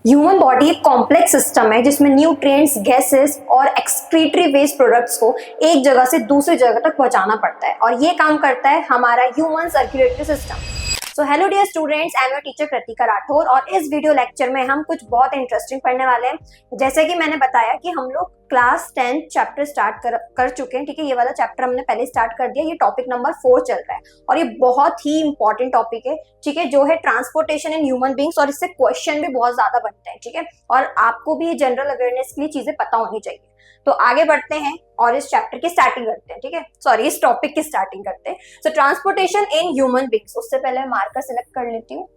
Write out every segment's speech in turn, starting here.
Human body एक complex system है जिसमें न्यूट्रिएंट्स, गैसेस और एक्सक्रीटरी वेस्ट प्रोडक्ट्स को एक जगह से दूसरी जगह तक पहुंचाना पड़ता है और ये काम करता है हमारा human circulatory system. So hello dear students, I am your teacher Kritika Rathore और इस वीडियो लेक्चर में हम कुछ बहुत इंटरेस्टिंग पढ़ने वाले हैं। जैसे कि मैंने बताया कि हम लोग क्लास 10 चैप्टर स्टार्ट कर चुके हैं, ठीक है। ये वाला चैप्टर हमने पहले स्टार्ट कर दिया, ये टॉपिक नंबर 4 चल रहा है और ये बहुत ही इंपॉर्टेंट टॉपिक है, ठीक है, जो है ट्रांसपोर्टेशन इन ह्यूमन बींग्स और इससे क्वेश्चन भी बहुत ज्यादा बनते हैं, ठीक है। और आपको भी जनरल अवेयरनेस के लिए चीजें पता होनी चाहिए। तो आगे बढ़ते हैं और इस चैप्टर की स्टार्टिंग करते हैं, ठीक है, सॉरी इस टॉपिक की स्टार्टिंग करते हैं। सो ट्रांसपोर्टेशन इन ह्यूमन बींग्स, उससे पहले मार्कर सिलेक्ट कर लेती हूँ।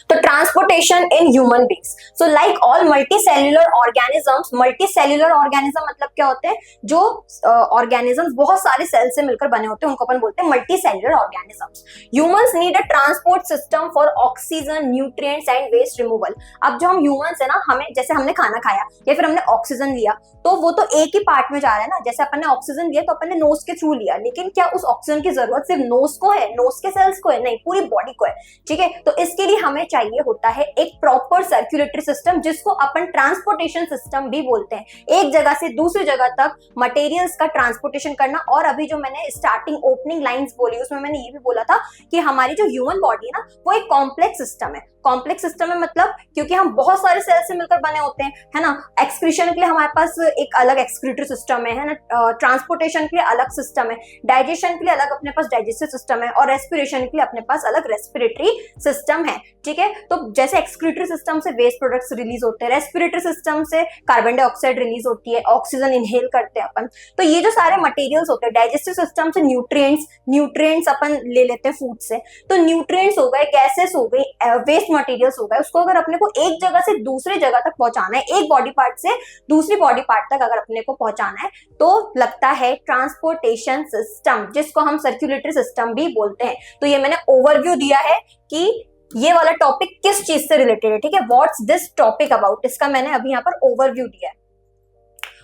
तो transportation in human beings, so like all multicellular organisms, multicellular organism मतलब क्या होते हैं, जो ऑर्गेनिजम्स बहुत सारे सेल से मिलकर बने होते हैं उनको अपन बोलते हैं multicellular organisms. Humans need a transport system for oxygen, nutrients and waste removal. अब जो हम ह्यूमंस है ना, हमें जैसे हमने खाना खाया या फिर हमने ऑक्सीजन लिया तो वो तो एक ही पार्ट में जा रहा है ना। जैसे अपन ने ऑक्सीजन लिया तो अपन ने नोज के थ्रू लिया, लेकिन क्या उस ऑक्सीजन की जरूरत सिर्फ नोज को है, नोज के सेल्स को है? नहीं, पूरी बॉडी को है, ठीक है। तो इसके लिए हमें चाहिए होता है एक प्रॉपर सर्कुलेटरी सिस्टम, जिसको अपन ट्रांसपोर्टेशन सिस्टम भी बोलते हैं। एक जगह से दूसरी जगह तक मटेरियल्स का ट्रांसपोर्टेशन करना। और अभी जो मैंने स्टार्टिंग ओपनिंग लाइंस बोली उसमें मैंने ये भी बोला था कि हमारी जो ह्यूमन बॉडी है ना, वो एक कॉम्प्लेक्स सिस्टम है। कॉम्प्लेक्स सिस्टम है मतलब क्योंकि हम बहुत सारे सेल से मिलकर बने होते हैं, है ना। एक्सक्रीशन के लिए हमारे पास एक अलग एक्सक्रीटरी सिस्टम है ना। ट्रांसपोर्टेशन के लिए अलग सिस्टम है, डाइजेशन के लिए अलग अपने पास डाइजेस्टिव सिस्टम है और रेस्पिरेशन के लिए अपने पास अलग रेस्पिरेटरी सिस्टम है, ठीक है। तो जैसे एक्सक्रीटरी सिस्टम से वेस्ट प्रोडक्ट्स रिलीज होते हैं, रेस्पिरेटरी सिस्टम से कार्बन डाइऑक्साइड रिलीज होती है, ऑक्सीजन इनहेल करते हैं अपन। तो ये जो सारे मटेरियल्स होते हैं, डाइजेस्टिव सिस्टम से न्यूट्रिएंट्स अपन ले लेते हैं फूड से। तो न्यूट्रिएंट्स हो गए, गैसेस हो गई, वेस्ट मटेरियल्स हो गए, उसको अगर अपने को एक जगह से दूसरी जगह तक पहुंचाना है, एक बॉडी पार्ट से दूसरी बॉडी पार्ट तक अगर अपने को पहुंचाना है, तो लगता है ट्रांसपोर्टेशन सिस्टम, जिसको हम सर्कुलेटरी सिस्टम भी बोलते हैं। तो ये मैंने ओवरव्यू दिया है कि ये वाला टॉपिक किस चीज से रिलेटेड है, ठीक है। व्हाट्स दिस टॉपिक अबाउट, इसका मैंने अभी यहाँ पर ओवरव्यू दिया है।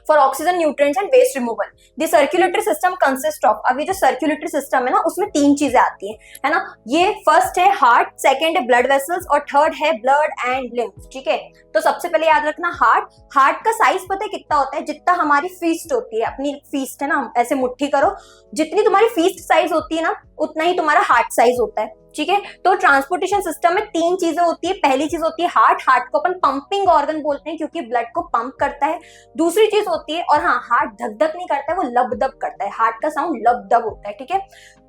For oxygen, nutrients and waste removal the circulatory system consist of, अब ये जो सर्कुलेटरी सिस्टम है ना, उसमें 3 चीजें आती है ना। ये फर्स्ट है हार्ट, सेकंड है ब्लड वेसल्स और थर्ड है ब्लड एंड लिम्फ, ठीक है। तो सबसे पहले याद रखना हार्ट का साइज पता है कितना होता है? जितना हमारी फीस्ट होती है, अपनी फीस्ट है ना, ऐसे मुट्ठी करो, जितनी तुम्हारी फीस्ट साइज होती है ना, उतना ही तुम्हारा हार्ट साइज होता है, ठीक है। तो ट्रांसपोर्टेशन सिस्टम में 3 चीजें होती है। पहली चीज होती है हार्ट को अपन पंपिंग ऑर्गन बोलते हैं क्योंकि ब्लड को पंप करता है। दूसरी चीज होती है, और हाँ, हार्ट धक धक नहीं करता है, वो लब दब करता है, हार्ट का साउंड लब दब होता है, ठीक है।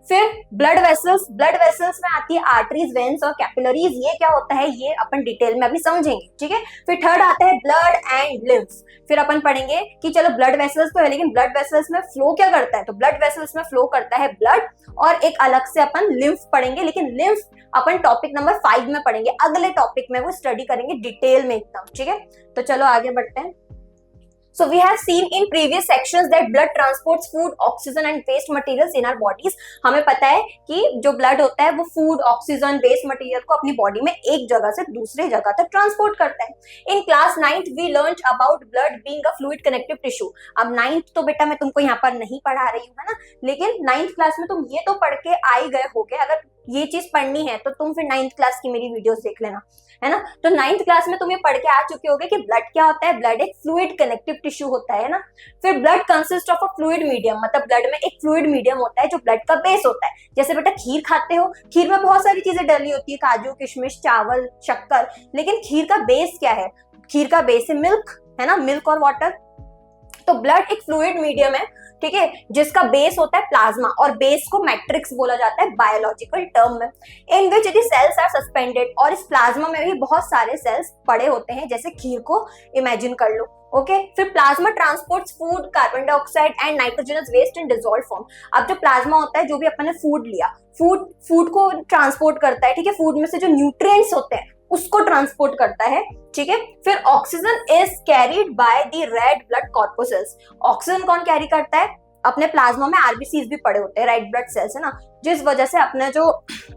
फिर ब्लड वेसल्स में आती है आर्टरीज, वेन्स और कैपिलरीज। ये क्या होता है ये अपन डिटेल में अभी समझेंगे, ठीक है। फिर थर्ड आता है ब्लड एंड लिम्फ। फिर अपन पढ़ेंगे कि चलो ब्लड वेसल्स तो है, लेकिन ब्लड वेसल्स में फ्लो क्या करता है? तो ब्लड वेसल्स में फ्लो करता है ब्लड, और एक अलग से अपन लिम्फ पढ़ेंगे, लेकिन लिम्फ अपन टॉपिक नंबर 5 में पढ़ेंगे, अगले टॉपिक में वो स्टडी करेंगे डिटेल में एकदम, ठीक है। तो चलो आगे बढ़ते हैं। So we have seen in previous sections that blood transports food, oxygen and waste materials in our bodies. हमें पता है कि जो ब्लड होता है वो फूड, ऑक्सीजन, वेस्ट मटेरियल को अपनी बॉडी में एक जगह से दूसरे जगह तक ट्रांसपोर्ट करता है। In class 9th we learned about blood being a fluid connective tissue. अब 9th तो बेटा मैं तुमको यहाँ पर नहीं पढ़ा रही हूँ, है ना, लेकिन 9th क्लास में तुम ये तो पढ़ के आ ही गए होगे। अगर ये चीज पढ़नी है तो तुम फिर 9th क्लास की मेरी वीडियोस देख लेना, है ना। तो 9th क्लास में तुम ये पढ़ के आ चुके होगे कि ब्लड क्या होता है। ब्लड एक फ्लूइड कनेक्टिव टिश्यू होता है ना। फिर blood consist of a fluid medium, मतलब ब्लड में एक फ्लूइड मीडियम होता है जो ब्लड का बेस होता है। जैसे बेटा खीर खाते हो, खीर में बहुत सारी चीजें डली होती है, काजू, किशमिश, चावल, शक्कर, लेकिन खीर का बेस क्या है? खीर का बेस है मिल्क, है ना, मिल्क और वाटर। तो ब्लड एक फ्लूइड मीडियम है, ठीक है, जिसका बेस होता है प्लाज्मा, और बेस को मैट्रिक्स बोला जाता है बायोलॉजिकल टर्म में। In which the cells are suspended, और इस प्लाज्मा में भी बहुत सारे सेल्स पड़े होते हैं, जैसे खीर को इमेजिन कर लो, ओके। फिर plasma transports food, carbon dioxide and nitrogenous waste in dissolved form. अब जो प्लाज्मा होता है, जो भी अपन ने फूड लिया, फूड को ट्रांसपोर्ट करता है, ठीक है। फूड में से जो न्यूट्रिएंट्स होते हैं उसको ट्रांसपोर्ट करता है, ठीक है। फिर oxygen is carried by the red blood corpuscles. Oxygen कौन कैरी करता है? अपने प्लाज्मा में आरबीसीज भी पड़े होते हैं, रेड ब्लड सेल्स, है ना, जिस वजह से अपना जो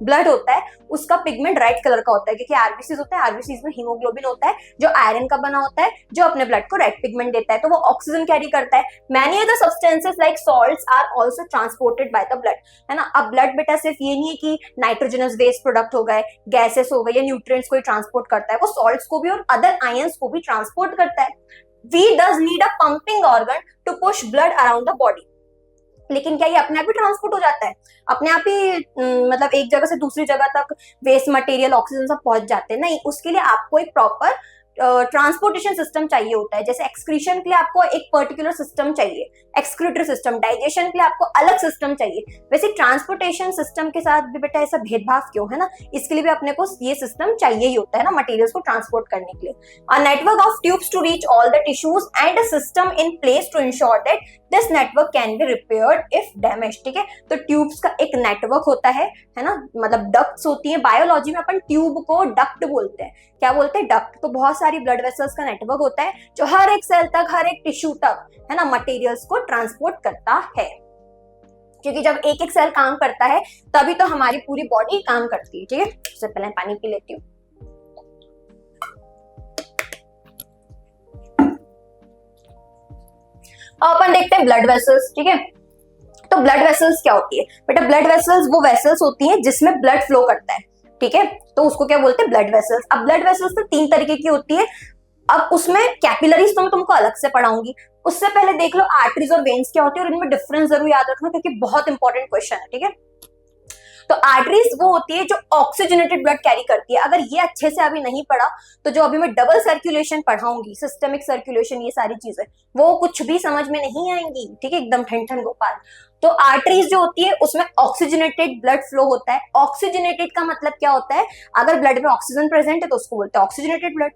ब्लड होता है उसका पिगमेंट रेड कलर का होता है, क्योंकि आरबीसीज होता है, आरबीसीज में हीमोग्लोबिन होता है जो आयरन का बना होता है, जो अपने ब्लड को रेड पिगमेंट देता है, तो वो ऑक्सीजन कैरी करता है। Many other substances like salts are also transported by the blood, है ना। अब ब्लड बेटा सिर्फ ये नहीं है कि नाइट्रोजनस वेस्ट प्रोडक्ट हो गए, गैसेस हो गए या न्यूट्रिएंट्स को ही ट्रांसपोर्ट करता है, वो सॉल्ट्स को भी और अदर आयंस को भी ट्रांसपोर्ट करता है। We does need a pumping organ to push blood around the body. लेकिन क्या ये अपने आप ही ट्रांसपोर्ट हो जाता है? अपने आप ही मतलब एक जगह से दूसरी जगह तक वेस्ट मटेरियल, ऑक्सीजन सब पहुंच जाते हैं? नहीं, उसके लिए आपको एक प्रॉपर ट्रांसपोर्टेशन सिस्टम चाहिए होता है। जैसे एक्सक्रीशन के लिए आपको एक पर्टिकुलर सिस्टम चाहिए, एक्सक्रीटरी सिस्टम, डाइजेशन के लिए आपको अलग सिस्टम चाहिए, वैसे ट्रांसपोर्टेशन सिस्टम के साथ भी बेटा ऐसा भेदभाव क्यों, है ना? इसके लिए भी अपने को ये सिस्टम चाहिए ही होता है ना, मटेरियल्स को ट्रांसपोर्ट करने के लिए। A network of tubes to reach all the tissues and a system in place to ensure that this network can be repaired if damage. ठीक है, तो ट्यूब्स का एक नेटवर्क होता है ना, मतलब डक्ट्स होती है। बायोलॉजी में अपन ट्यूब को डक्ट बोलते हैं। क्या बोलते हैं? डक्ट। तो बहुत सारी ब्लड वेसल्स का नेटवर्क होता है जो हर एक सेल तक, हर एक टिश्यू तक, है ना, मटेरियल्स को ट्रांसपोर्ट करता है। क्योंकि जब एक एक सेल काम करता है तभी तो हमारी पूरी बॉडी काम करती है। ठीक है, सबसे पहले पानी पी लेती हूँ। अपन देखते हैं ब्लड वेसल्स। ठीक है, तो ब्लड वेसल्स क्या होती है बेटा? ब्लड वेसल्स वो वेसल्स होती हैं जिसमें ब्लड फ्लो करता है। ठीक है, तो उसको क्या बोलते हैं? Blood vessels. अब ब्लड वेसल्स तो 3 तरीके की होती है। अब उसमें कैपिलरीज तो मैं तुमको अलग से पढ़ाऊंगी, उससे पहले देख लो आर्टरीज और वेन्स क्या होती है, और इनमें डिफरेंस जरूर याद रखना क्योंकि बहुत इंपॉर्टेंट क्वेश्चन है। ठीक है, तो आर्टरीज वो होती है जो ऑक्सीजनेटेड ब्लड कैरी करती है। अगर ये अच्छे से अभी नहीं पढ़ा तो जो अभी मैं डबल सर्कुलेशन पढ़ाऊंगी, सिस्टमिक सर्कुलेशन, ये सारी चीजें वो कुछ भी समझ में नहीं आएंगी। ठीक है, एकदम ठन ठन गोपाल। तो आर्टरीज जो होती है उसमें ऑक्सीजनेटेड ब्लड फ्लो होता है। ऑक्सीजनेटेड का मतलब क्या होता है? अगर ब्लड में ऑक्सीजन प्रेजेंट है तो उसको बोलते हैं ऑक्सीजनेटेड ब्लड,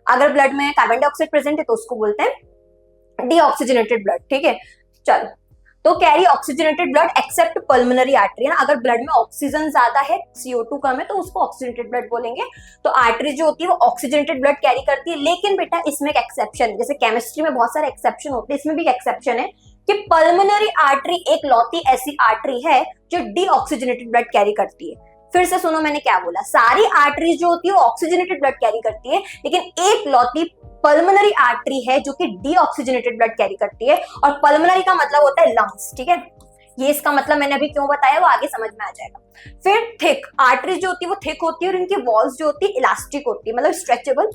अगर ब्लड में कार्बन डाइऑक्साइड प्रेजेंट है तो उसको बोलते हैं डीऑक्सीजनेटेड ब्लड। ठीक है, चलो, तो carry oxygenated blood accept pulmonary artery, ना, अगर ब्लड में ऑक्सीजन ज्यादा है, CO2 कम है, तो उसको ऑक्सीजनेटेड ब्लड बोलेंगे। तो आर्टरी जो होती है वो ऑक्सीजनेटेड ब्लड कैरी करती है। लेकिन बेटा इसमें एक एक्सेप्शन है, जैसे केमिस्ट्री में बहुत सारे एक्सेप्शन होते हैं, इसमें भी एक एक्सेप्शन है कि पल्मोनरी आर्टरी एक लौती ऐसी आर्टरी है जो डीऑक्सीजनेटेड ब्लड कैरी करती है। फिर से सुनो मैंने क्या बोला, सारी आर्टरीज जो होती है वो ऑक्सीजनेटेड ब्लड कैरी करती है, लेकिन एक लौती पल्मोनरी आर्टरी है जो कि डीऑक्सीजनेटेड ब्लड कैरी करती है। और पल्मोनरी का मतलब होता है लंग्स। ठीक है, ये इसका मतलब मैंने अभी क्यों बताया वो आगे समझ में आ जाएगा। फिर थिक आर्टरीज जो होती है वो थिक होती है और इनकी वॉल्स जो होती है इलास्टिक होती है, मतलब स्ट्रेचेबल।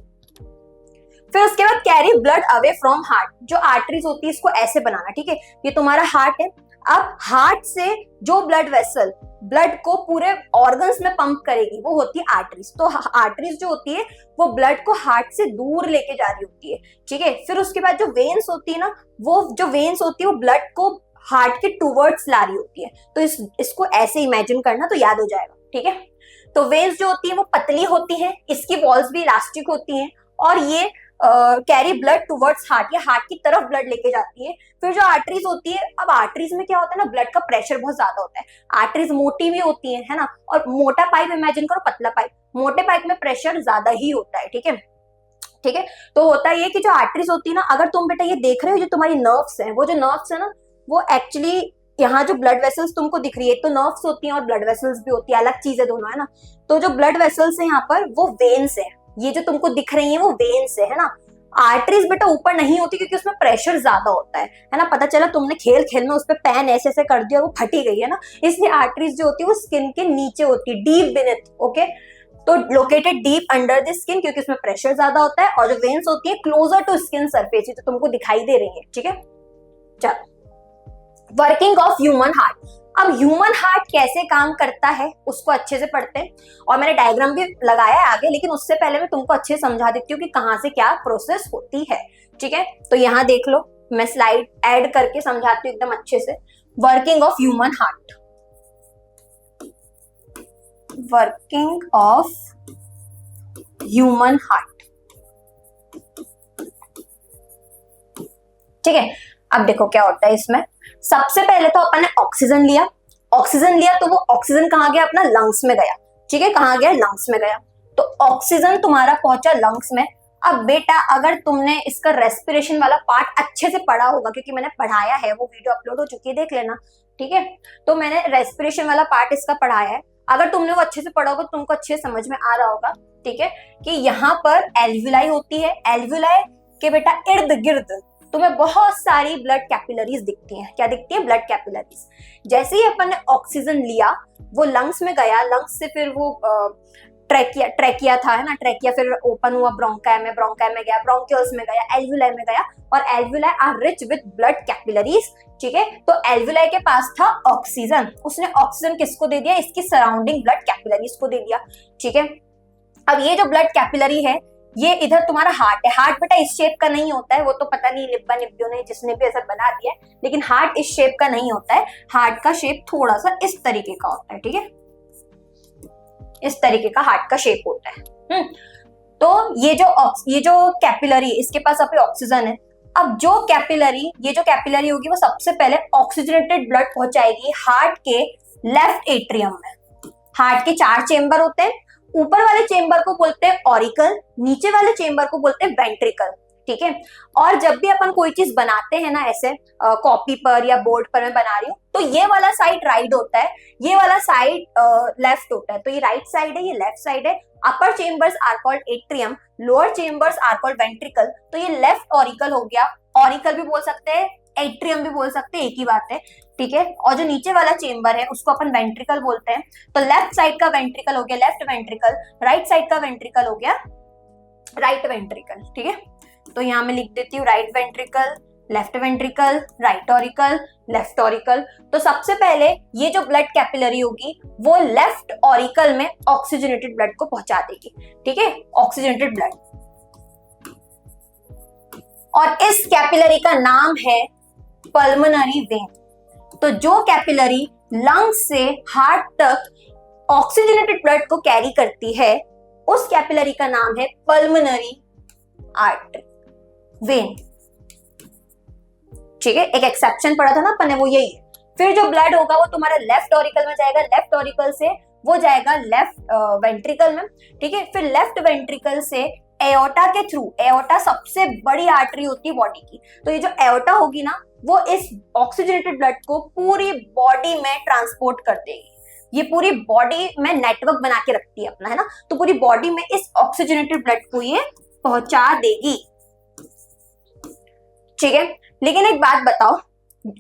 फिर उसके बाद carry blood away from heart, जो आर्टरीज होती है इसको ऐसे बनाना। ठीक है, ये तुम्हारा हार्ट है। अब हार्ट से जो ब्लड वेसल ब्लड को पूरे ऑर्गन्स में पंप करेगी वो होती है आर्टरीज। तो आर्टरीज जो होती है वो ब्लड को हार्ट से दूर लेके जा रही होती है। ठीक है, फिर उसके बाद जो वेन्स होती है ना, वो जो वेन्स होती है वो ब्लड को हार्ट के टूवर्ड्स ला रही होती है। तो इसको ऐसे इमेजिन करना तो याद हो जाएगा। ठीक है, तो वेन्स जो होती है वो पतली होती है, इसकी वॉल्स भी इलास्टिक होती हैं और ये कैरी ब्लड टुवर्ड्स हार्ट, या हार्ट की तरफ ब्लड लेके जाती है। फिर जो आर्टरीज होती है, अब आर्टरीज में क्या होता है ना, ब्लड का प्रेशर बहुत ज्यादा होता है। आर्टरीज मोटी भी होती है ना, और मोटा पाइप इमेजिन करो, पतला पाइप, मोटे पाइप में प्रेशर ज्यादा ही होता है। ठीक है, ठीक है, तो होता है कि जो आर्टरीज होती है ना, अगर तुम बेटा ये देख रहे हो जो तुम्हारी नर्व्स है, वो जो नर्व्स है ना वो एक्चुअली यहाँ जो ब्लड वेसल्स तुमको दिख रही है तो नर्व्स होती हैं और ब्लड वेसल्स भी होती है, अलग चीज है दोनों, है ना। तो जो ब्लड वेसल्स है यहाँ पर वो वेन्स है, ये जो तुमको दिख रही है वो वेन्स है ना। आर्टरीज बेटा ऊपर नहीं होती क्योंकि उसमें प्रेशर ज्यादा होता है ना। पता चला तुमने खेल खेल में उस पर पेन ऐसे ऐसे कर दिया, वो फटी गई है ना, इसलिए आर्टरीज जो होती है वो स्किन के नीचे होती है, डीप बिनेथ। ओके, तो located deep under the skin क्योंकि उसमें प्रेशर ज्यादा होता है। और जो वेन्स होती है क्लोजर टू स्किन सरफेस, जो तुमको दिखाई दे रही है। ठीक है, चलो, वर्किंग ऑफ ह्यूमन हार्ट। अब ह्यूमन हार्ट कैसे काम करता है उसको अच्छे से पढ़ते हैं, और मैंने डायग्राम भी लगाया है आगे, लेकिन उससे पहले मैं तुमको अच्छे से समझा देती हूँ कि कहाँ से क्या प्रोसेस होती है। ठीक है, तो यहाँ देख लो, मैं स्लाइड ऐड करके समझाती हूँ एकदम अच्छे से। Working of human heart, working of human heart. ठीक है, अब देखो क्या होता है इसमें। सबसे पहले तो अपन ने ऑक्सीजन लिया, ऑक्सीजन लिया तो वो ऑक्सीजन कहाँ गया? अपना लंग्स में गया। ठीक है, कहाँ गया? लंग्स में गया। तो ऑक्सीजन तुम्हारा पहुंचा लंग्स में। अब बेटा अगर तुमने इसका रेस्पिरेशन वाला पार्ट अच्छे से पढ़ा होगा, क्योंकि मैंने पढ़ाया है, वो वीडियो अपलोड हो चुकी है, देख लेना, ठीक है। तो मैंने रेस्पिरेशन वाला पार्ट इसका पढ़ाया है, अगर तुमने वो अच्छे से पढ़ा होगा तो तुमको अच्छे से समझ में आ रहा होगा, ठीक है, कि यहाँ पर एल्वुलाई होती है, एल्वुलाई के बेटा इर्द गिर्द तुम्हें बहुत सारी ब्लड कैपिलरीज दिखती हैं। क्या दिखती है? Blood capillaries. जैसे ही अपन ने ऑक्सीजन लिया, वो लंग्स में गया, लंग्स से फिर वो ट्रैकिया था, है ना, ट्रैकिया फिर ओपन हुआ ब्रोंकाई में, ब्रोंकाई में गया, ब्रोंकियल्स में गया, एल्वुलाई में गया, और alveoli are rich with blood capillaries, ठीक है। तो एल्वुलाई के पास था ऑक्सीजन, उसने ऑक्सीजन किसको दे दिया? इसकी सराउंडिंग ब्लड कैपिलरीज को दे दिया, ठीक है। अब ये जो ब्लड कैपिलरी है, ये इधर तुम्हारा हार्ट है। हार्ट बेटा इस शेप का नहीं होता है, वो तो पता नहीं लिब्बा निब्बियों ने जिसने भी ऐसा बना दिया है, लेकिन हार्ट इस शेप का नहीं होता है। हार्ट का शेप थोड़ा सा इस तरीके का होता है, ठीक है, इस तरीके का हार्ट का शेप होता है। तो ये जो कैपिलरी, इसके पास अभी ऑक्सीजन है। अब ये जो कैपिलरी होगी वो सबसे पहले ऑक्सीजनेटेड ब्लड पहुंचाएगी हार्ट के लेफ्ट एट्रियम में। हार्ट के 4 चेंबर होते हैं, ऊपर वाले चेंबर को बोलते हैं ऑरिकल, नीचे वाले चेंबर को बोलते हैं वेंट्रिकल, ठीक है। और जब भी अपन कोई चीज बनाते हैं ना, ऐसे कॉपी पर या बोर्ड पर मैं बना रही हूँ, तो ये वाला साइड राइट होता है, ये वाला साइड लेफ्ट होता है। तो ये राइट साइड है, ये लेफ्ट साइड है। Upper chambers are called atrium, lower chambers are called ventricle. तो ये लेफ्ट ऑरिकल हो गया, ऑरिकल भी बोल सकते हैं, एट्रियम भी बोल सकते हैं, एक ही बात है, ठीक है। और जो नीचे वाला चेंबर है उसको अपन वेंट्रिकल बोलते हैं। तो लेफ्ट साइड का वेंट्रिकल हो गया लेफ्ट वेंट्रिकल, राइट साइड का वेंट्रिकल हो गया राइट वेंट्रिकल, ठीक है। तो यहाँ मैं लिख देती हूँ right ventricle, left ventricle, right auricle, left auricle. तो सबसे पहले ये जो ब्लड कैपिलरी होगी वो लेफ्ट ऑरिकल में ऑक्सीजनेटेड ब्लड को पहुंचा देगी, ठीक है, ऑक्सीजनेटेड ब्लड। और इस कैपिलरी का नाम है पल्मोनरी वेन। तो जो कैपिलरी लंग्स से हार्ट तक ऑक्सीजनेटेड ब्लड को कैरी करती है, उस कैपिलरी का नाम है पल्मोनरी आर्टरी वेन, ठीक है। एक एक्सेप्शन पढ़ा था ना अपन ने, वो यही है। फिर जो ब्लड होगा वो तुम्हारा लेफ्ट ऑरिकल में जाएगा, लेफ्ट ऑरिकल से वो जाएगा लेफ्ट वेंट्रिकल में, ठीक है। फिर लेफ्ट वेंट्रिकल से एओर्टा के थ्रू, एओर्टा सबसे बड़ी आर्टरी होती है बॉडी की, तो ये जो एओर्टा होगी ना, वो इस ऑक्सीजनेटेड ब्लड को पूरी बॉडी में ट्रांसपोर्ट कर देगी। ये पूरी बॉडी में नेटवर्क बना के रखती है अपना, है ना, तो पूरी बॉडी में इस ऑक्सीजनेटेड ब्लड को ये पहुंचा देगी, ठीक है। लेकिन एक बात बताओ,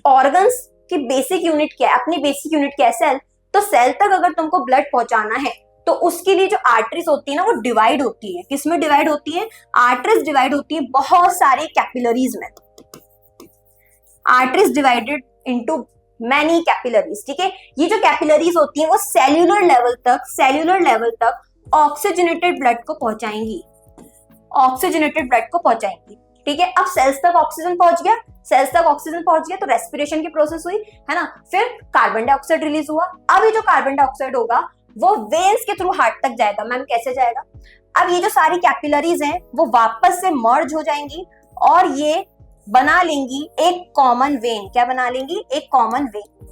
ऑर्गन्स की बेसिक यूनिट क्या है? अपनी बेसिक यूनिट क्या है? सेल। तो सेल तक अगर तुमको ब्लड पहुंचाना है तो उसके लिए जो आर्टरीज होती है ना, वो डिवाइड होती है। किसमें डिवाइड होती है? आर्टरीज डिवाइड होती है बहुत सारे कैपिलरीज में। Arteries divided into many capillaries, ठीक है। ये जो कैपिलरीज होती है वो सेल्यूलर लेवल तक ऑक्सीजनेटेड ब्लड को पहुंचाएंगी, ऑक्सीजनेटेड ब्लड को पहुंचाएंगी, ठीक है। अब सेल्स तक ऑक्सीजन पहुंच गया, सेल्स तक ऑक्सीजन पहुंच गया तो रेस्पिरेशन की प्रोसेस हुई, है ना। फिर कार्बन डाइऑक्साइड रिलीज हुआ। अब ये जो कार्बन डाइऑक्साइड होगा वो वेन्स के थ्रू हार्ट तक जाएगा। मैम कैसे जाएगा? अब ये जो सारी कैपिलरीज हैं वो वापस से मर्ज हो जाएंगी और ये बना लेंगी एक कॉमन वेन। क्या बना लेंगी? एक कॉमन वेन।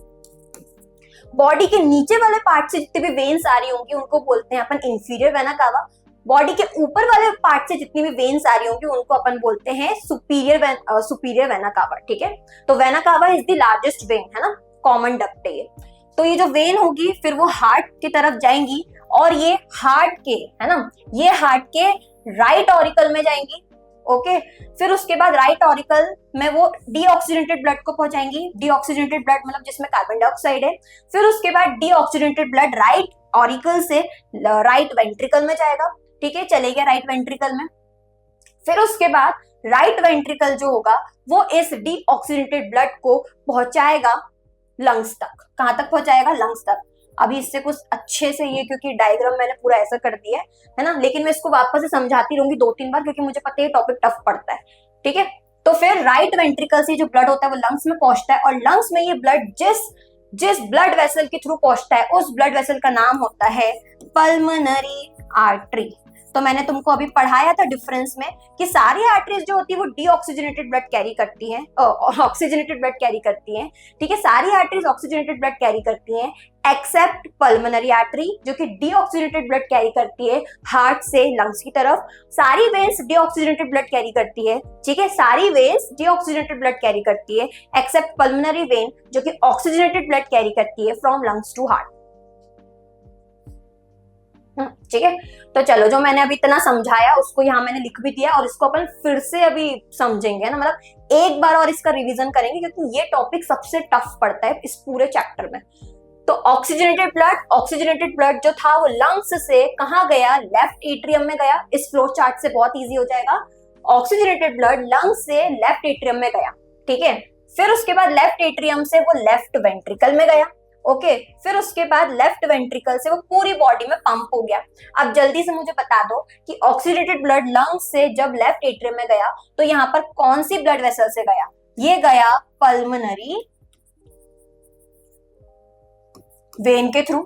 बॉडी के नीचे वाले पार्ट से जितनी भी वेन्स आ रही होंगी उनको बोलते हैं अपन इंफीरियर वेना कावा। बॉडी के ऊपर वाले पार्ट से जितनी भी वेन्स आ रही होंगी उनको अपन बोलते हैं सुपीरियर वेना कावा, ठीक है। तो vena cava is the largest when, है ना, कॉमन डक्ट है ये। तो ये जो वेन होगी फिर वो हार्ट की तरफ जाएंगी और ये हार्ट के, है ना, ये हार्ट के राइट ऑरिकल में जाएंगी, ओके। फिर उसके बाद राइट ऑरिकल में वो डीऑक्सीजनेटेड ब्लड को पहुंचाएंगी। डीऑक्सीजनेटेड ब्लड मतलब जिसमें कार्बन डाइऑक्साइड है। फिर उसके बाद डीऑक्सीजनेटेड ब्लड राइट ऑरिकल से राइट वेंट्रिकल में जाएगा, ठीक है, चले गया राइट वेंट्रिकल में। फिर उसके बाद राइट वेंट्रिकल जो होगा वो इस डीऑक्सीजनेटेड ब्लड को पहुंचाएगा लंग्स तक। कहां तक पहुंचाएगा? लंग्स तक। अभी इससे कुछ अच्छे से ये, क्योंकि डायग्राम मैंने पूरा ऐसा कर दिया है ना, लेकिन मैं इसको वापस से समझाती रहूंगी 2-3 बार क्योंकि मुझे पता है टॉपिक टफ पड़ता है, ठीक है। तो फिर राइट वेंट्रिकल से जो ब्लड होता है वो लंग्स में पहुंचता है और लंग्स में ये ब्लड जिस ब्लड वेसल के थ्रू पहुंचता है उस ब्लड वेसल का नाम होता है पल्मोनरी आर्टरी। तो मैंने तुमको अभी पढ़ाया था डिफरेंस में कि सारी आर्टरीज जो होती है वो डीऑक्सीजनेटेड ब्लड कैरी करती हैं, ऑक्सीजनेटेड ब्लड कैरी करती हैं, ठीक है, सारी आर्टरीज ऑक्सीजनेटेड ब्लड कैरी करती हैं एक्सेप्ट पल्मोनरी आर्टरी जो कि डीऑक्सीजनेटेड ब्लड कैरी करती है हार्ट से लंग्स की तरफ। सारी वेन्स डीऑक्सीजनेटेड ब्लड कैरी करती है, ठीक है, सारी वेन्स डीऑक्सीजनेटेड ब्लड कैरी करती है एक्सेप्ट पल्मोनरी वेन जो कि ऑक्सीजनेटेड ब्लड कैरी करती है फ्रॉम लंग्स टू हार्ट। ठीक है, तो चलो जो मैंने अभी इतना समझाया उसको यहाँ मैंने लिख भी दिया और इसको अपन फिर से अभी समझेंगे ना, मतलब एक बार और इसका रिवीजन करेंगे क्योंकि ये टॉपिक सबसे टफ पड़ता है इस पूरे चैप्टर में। तो ऑक्सीजनेटेड ब्लड जो था वो लंग्स से कहाँ गया, लेफ्ट एट्रियम में गया। इस फ्लो चार्ट से बहुत इजी हो जाएगा। ऑक्सीजनेटेड ब्लड लंग्स से लेफ्ट एट्रियम में गया, ठीक है, फिर उसके बाद लेफ्ट एट्रियम से वो लेफ्ट वेंट्रिकल में गया, ओके, फिर उसके बाद लेफ्ट वेंट्रिकल से वो पूरी बॉडी में पंप हो गया। अब जल्दी से मुझे बता दो कि ऑक्सीडेटेड ब्लड लंग्स से जब लेफ्ट एट्रियम में गया तो यहाँ पर कौन सी ब्लड वेसल से गया, ये गया पल्मोनरी वेन के थ्रू,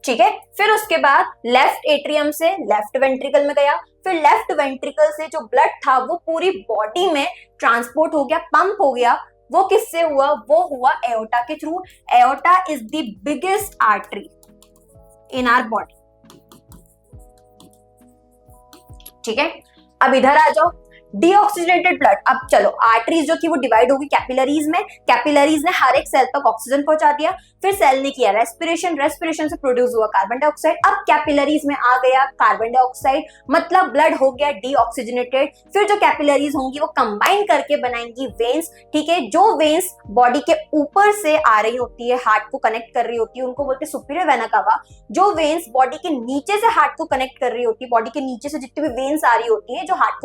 ठीक है, फिर उसके बाद लेफ्ट एट्रियम से लेफ्ट वेंट्रिकल में गया, फिर लेफ्ट वेंट्रिकल से जो ब्लड था वो पूरी बॉडी में ट्रांसपोर्ट हो गया, पंप हो गया। वो किससे हुआ, वो हुआ एओर्टा के through. Aorta is the biggest artery in our body, ठीक है। अब इधर आ जाओ, डीऑक्सीजनेटेड ब्लड। अब चलो आर्टरीज जो थी वो डिवाइड होगी कैपिलरीज में, कैपिलरीज ने हर एक सेल तक ऑक्सीजन पहुंचा दिया, फिर सेल ने किया रेस्पिरेशन, रेस्पिरेशन से प्रोड्यूस हुआ कार्बन डाइऑक्साइड। अब कैपिलरीज में आ गया कार्बन डाइऑक्साइड, मतलब ब्लड हो गया डीऑक्सीजनेटेड। फिर जो कैपिलरीज होंगी वो कंबाइन करके बनाएंगी वेन्स, ठीक है, जो वेन्स बॉडी के ऊपर से आ रही होती है, हार्ट को कनेक्ट कर रही होती है, उनको बोलते हैं सुपीरियर वेना कावा। जो वेन्स बॉडी के नीचे से हार्ट को कनेक्ट कर रही होती है, बॉडी के नीचे से जितनी भी वेन्स आ रही होती है जो हार्ट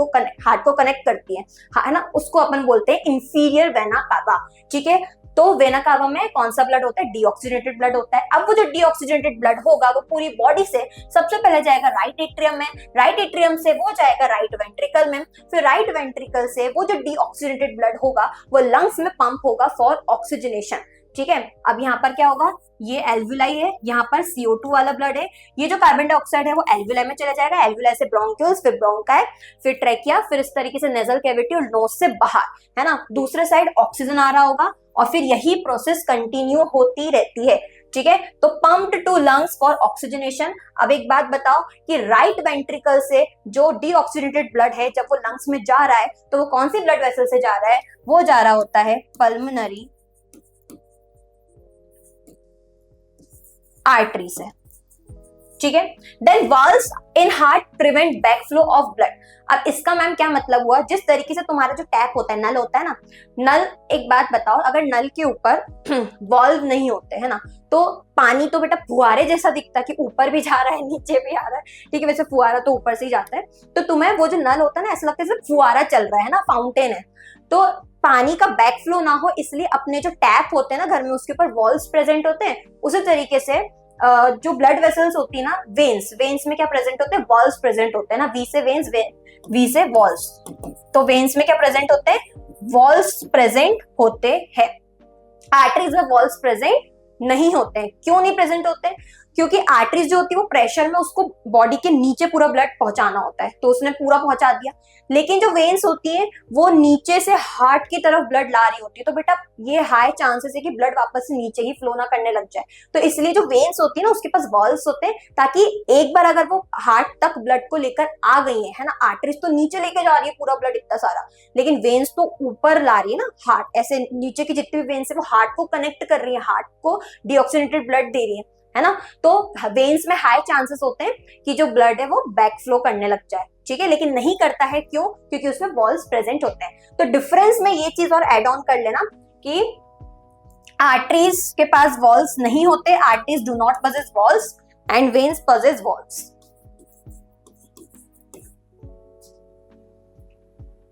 को कनेक्ट करती है, है ना, उसको अपन बोलते हैं इंफीरियर वेना कावा, ठीक है। तो वेना कावा में कौन सा ब्लड होता है, डीऑक्सीजनेटेड ब्लड होता है। अब वो जो डीऑक्सीजनेटेड ब्लड होगा वो पूरी बॉडी से सबसे पहले जाएगा राइट एट्रियम में, राइट एट्रियम से वो जाएगा राइट वेंट्रिकल में, फिर राइट वेंट्रिकल से वो जो डीऑक्सीजनेटेड ब्लड होगा वो लंग्स में पंप होगा फॉर ऑक्सीजनेशन, ठीक है। अब यहाँ पर क्या होगा, ये एल्वुलाई है, यहाँ पर CO2 वाला ब्लड है, ये जो कार्बन डाइऑक्साइड है वो एल्वुलाई में चला जाएगा, एल्वुलाई से ब्रोंक्यूल्स, फिर ब्रोंकाई, फिर ट्रेकिया, फिर इस तरीके से नेजल कैविटी और नोज से बाहर, है ना, दूसरे साइड ऑक्सीजन आ रहा होगा और फिर यही प्रोसेस कंटिन्यू होती रहती है, ठीक है। तो pumped to lungs for oxygenation. अब एक बात बताओ कि राइट वेंट्रिकल से जो डीऑक्सीडेटेड ब्लड है जब वो लंग्स में जा रहा है तो वो कौन सी ब्लड वेसल से जा रहा है, वो जा रहा होता है पल्मोनरी आर्टरी से, ठीक है। Then valves in heart prevent backflow of blood. अब इसका मैम क्या मतलब हुआ, जिस तरीके से तुम्हारा जो टैप होता है, नल होता है ना, नल, एक बात बताओ, अगर नल के ऊपर वाल्व नहीं होते है ना तो पानी तो बेटा फुहारे जैसा दिखता है कि ऊपर भी जा रहा है नीचे भी आ रहा है, ठीक है, वैसे फुहारा तो ऊपर से ही जाता है, तो तुम्हें वो जो नल होता है ना ऐसा लगता है जैसे फुहारा चल रहा है ना, फाउंटेन है, तो पानी का बैकफ्लो ना हो इसलिए अपने जो टैप होते हैं ना घर में उसके ऊपर वॉल्व्स प्रेजेंट होते हैं। उसी तरीके से जो ब्लड वेसल्स होती है ना, वेन्स में क्या प्रेजेंट होते हैं, वॉल्व्स प्रेजेंट होते हैं ना, वी से वेन्स, वी से वॉल्व्स, तो वेन्स में क्या प्रेजेंट होते हैं, वॉल्व्स प्रेजेंट होते हैं। आर्टरीज में वॉल्व्स प्रेजेंट नहीं होते हैं। क्यों नहीं प्रेजेंट होते हैं, क्योंकि आर्टरीज जो होती है वो प्रेशर में उसको बॉडी के नीचे पूरा ब्लड पहुंचाना होता है, तो उसने पूरा पहुंचा दिया। लेकिन जो वेन्स होती है वो नीचे से हार्ट की तरफ ब्लड ला रही होती है, तो बेटा ये हाई चांसेस है कि ब्लड वापस से नीचे ही फ्लो ना करने लग जाए। तो इसलिए जो वेन्स होती है ना उसके पास वॉल्व्स होते हैं, ताकि एक बार अगर वो हार्ट तक ब्लड को लेकर आ गई है ना, आर्टरीज तो नीचे लेके जा रही है पूरा ब्लड इतना सारा, लेकिन वेन्स तो ऊपर ला रही है ना, हार्ट ऐसे नीचे की जितनी भी वेन्स है वो हार्ट को कनेक्ट कर रही है, हार्ट को डीऑक्सीजनेटेड ब्लड दे रही है ना, तो वेन्स में हाई चांसेस होते हैं कि जो ब्लड है वो बैक फ्लो करने लग जाए, ठीक है, लेकिन नहीं करता है। क्यों, क्योंकि उसमें वॉल्व्स प्रेजेंट होते हैं। तो डिफरेंस में ये चीज और एड ऑन कर लेना कि आर्टरीज के पास वॉल्व्स नहीं होते, arteries do not possess valves and veins possess valves.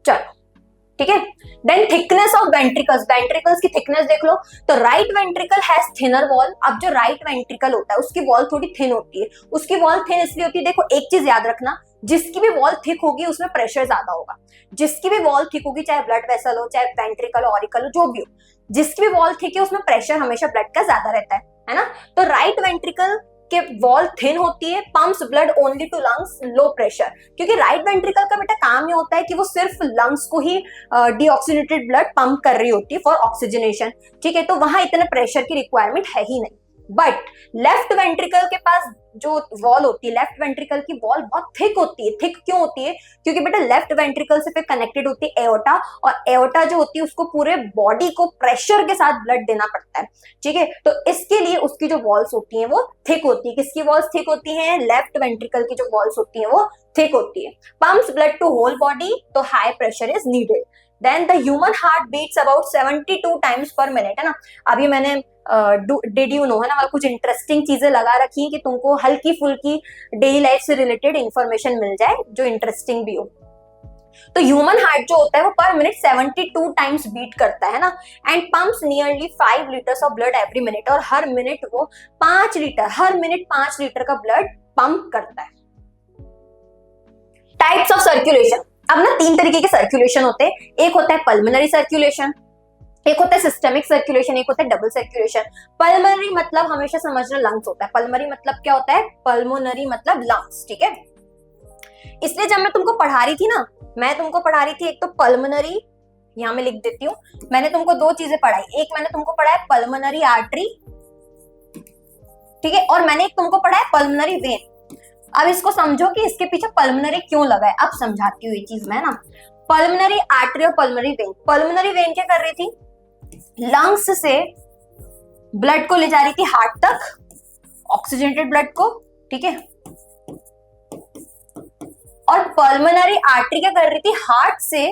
चलो ठीक है। Then thickness of ventricles, ventricles की थिकनेस देख लो, तो right ventricle has thinner wall. अब जो राइट वेंट्रिकल होता है उसकी वॉल थोड़ी थिन होती है, उसकी वॉल थिन इसलिए होती है, देखो एक चीज याद रखना, जिसकी भी वॉल थिक होगी उसमें प्रेशर ज्यादा होगा, जिसकी भी वॉल थिक होगी, चाहे ब्लड वेसल हो, चाहे वेंट्रिकल ऑरिकल हो, जो भी हो, जिसकी भी वॉल थिक है उसमें प्रेशर हमेशा ब्लड का ज्यादा रहता है ना। तो राइट वेंट्रिकल के वॉल थिन होती है, pumps blood only to lungs low pressure, क्योंकि राइट वेंट्रिकल का बेटा काम ये होता है कि वो सिर्फ लंग्स को ही डीऑक्सीनेटेड ब्लड पंप कर रही होती है फॉर ऑक्सीजनेशन, ठीक है, तो वहां इतने प्रेशर की रिक्वायरमेंट है ही नहीं। बट लेफ्ट वेंट्रिकल के पास जो वॉल होती है, लेफ्ट वेंट्रिकल की वॉल बहुत थिक होती है। थिक क्यों होती है? क्योंकि बेटा लेफ्ट वेंट्रिकल से फिर कनेक्टेड होती है एओर्टा, और एओर्टा जो होती है उसको पूरे बॉडी को प्रेशर के साथ ब्लड देना पड़ता है, ठीक है, तो इसके लिए उसकी जो वॉल्स होती हैं वो थिक होती है। किसकी वॉल्स थिक होती हैं? लेफ्ट वेंट्रिकल की जो वॉल्स होती हैं वो थिक होती है। Pumps blood to whole body, तो high pressure is needed. Then the human heart beats about 72 times per minute, है ना। अभी मैंने डिड यू नो, है ना, मतलब कुछ इंटरेस्टिंग चीजें लगा रखी है कि तुमको हल्की फुल्की डेली लाइफ से रिलेटेड इंफॉर्मेशन मिल जाए जो इंटरेस्टिंग भी हो। तो ह्यूमन हार्ट जो होता है वो पर मिनट 72 टाइम्स बीट करता है ना, and pumps nearly 5 litres of blood every minute, और हर मिनट वो 5 लीटर, हर मिनट 5 लीटर का ब्लड पंप करता है। टाइप्स ऑफ सर्कुलेशन, अब ना 3 तरीके के सर्कुलेशन होते हैं। एक होता है पल्मोनरी सर्कुलेशन, एक होता है सिस्टेमिक सर्कुलेशन, एक होता है डबल सर्कुलेशन। पल्मोनरी मतलब हमेशा समझना लंग्स होता है। पल्मोनरी मतलब क्या होता है? पल्मोनरी मतलब लंग्स, ठीक है। इसलिए जब मैं तुमको पढ़ा रही थी ना, मैं तुमको पढ़ा रही थी एक तो पल्मोनरी, यहां मैं लिख देती हूँ, मैंने तुमको 2 चीजें पढ़ाई। एक मैंने तुमको पढ़ा है पल्मोनरी आर्टरी, ठीक है, और मैंने एक तुमको पढ़ा है पल्मोनरी वेन। अब इसको समझो कि इसके पीछे पल्मोनरी क्यों लगा है। अब समझाती हूँ ये चीज मैं ना। पल्मोनरी आर्टरी और पल्मोनरी वेन, पल्मोनरी वेन क्या कर रही थी? लंग्स से ब्लड को ले जा रही थी हार्ट तक, ऑक्सीजनेटेड ब्लड को, ठीक है, और पल्मोनरी आर्टरी क्या कर रही थी? हार्ट से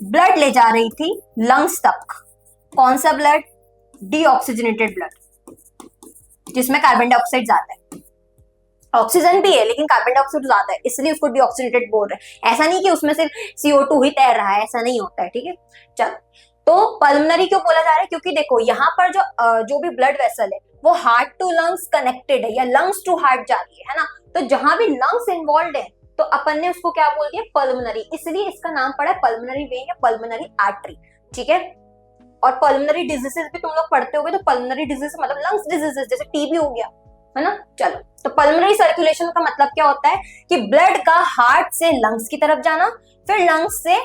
ब्लड ले जा रही थी लंग्स तक। कौन सा ब्लड? डीऑक्सीजनेटेड ब्लड, जिसमें कार्बन डाइऑक्साइड ज्यादा है। ऑक्सीजन भी है लेकिन कार्बन डाइऑक्साइड ज्यादा है, इसलिए उसको डीऑक्सीनेटेड बोल रहे हैं। ऐसा नहीं कि उसमें सिर्फ CO2 ही तैर रहा है, ऐसा नहीं होता है, ठीक है। चल, तो पल्मोनरी क्यों बोला जा रहा है? क्योंकि देखो यहाँ पर जो भी ब्लड वेसल है वो हार्ट टू लंग्स कनेक्टेड है, या लंग्स टू हार्ट जा रही है ना, तो जहां भी लंग्स इन्वॉल्व है तो अपन ने उसको क्या बोल दिया? पल्मोनरी, इसलिए इसका नाम पड़ा है पल्मोनरी वेन या पल्मोनरी आर्टरी, ठीक है। और पल्मोनरी डिजीजेस भी तुम लोग पढ़ते होगे, तो पल्मोनरी डिजीज मतलब लंग्स डिजीजेस, जैसे टीबी हो गया, है ना। चलो, तो पल्मोनरी सर्कुलेशन का मतलब क्या होता है कि ब्लड का हार्ट से लंग्स की तरफ जाना, फिर लंग्स से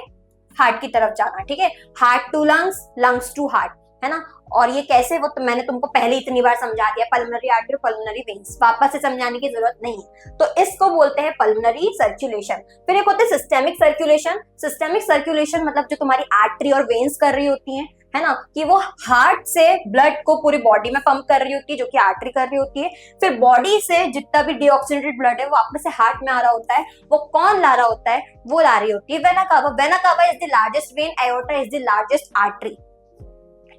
हार्ट की तरफ जाना, ठीक है। Heart to lungs, lungs to heart, है ना। और ये कैसे, वो तो मैंने तुमको पहले इतनी बार समझा दिया, पल्मोनरी आर्टरी, पल्मोनरी वेन्स, वापस से समझाने की जरूरत नहीं है। तो इसको बोलते हैं पल्मोनरी सर्कुलेशन। फिर एक होता है सिस्टेमिक सर्कुलेशन। सिस्टेमिक सर्कुलेशन मतलब जो तुम्हारी आर्टरी और वेन्स कर रही होती हैं, है ना, कि वो हार्ट से ब्लड को पूरी बॉडी में पंप कर रही होती है, जो कि आर्टरी कर रही होती है। फिर बॉडी से जितना भी डीऑक्सीनेटेड ब्लड है वो वापस से हार्ट में आ रहा होता है। वो कौन ला रहा होता है? वो ला रही होती है vena cava. Vena cava is the largest when, aorta is the largest artery,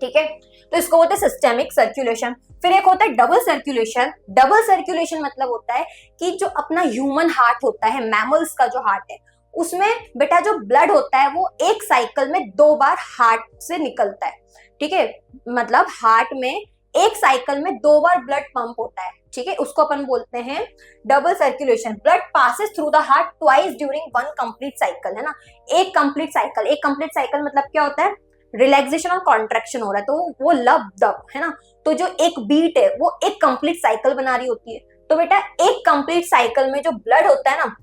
ठीक है। तो इसको बोलते हैं सिस्टेमिक सर्कुलेशन। फिर एक होता है डबल सर्कुलेशन। डबल सर्कुलेशन मतलब होता है कि जो अपना ह्यूमन हार्ट होता है, मैमल्स का जो हार्ट है, उसमें बेटा जो ब्लड होता है वो एक साइकिल में 2 बार हार्ट से निकलता है, ठीक है। मतलब हार्ट में एक साइकिल में 2 बार ब्लड पंप होता है, ठीक है, उसको अपन बोलते हैं double circulation. Blood passes through the heart twice during 1 complete cycle, है ना। एक कंप्लीट साइकिल, एक कंप्लीट साइकिल मतलब क्या होता है? रिलैक्सेशन और कॉन्ट्रैक्शन हो रहा है, तो वो लब दब, है ना। तो जो एक बीट है वो एक कंप्लीट साइकिल बना रही होती है। तो बेटा एक कंप्लीट साइकिल में जो ब्लड होता है ना,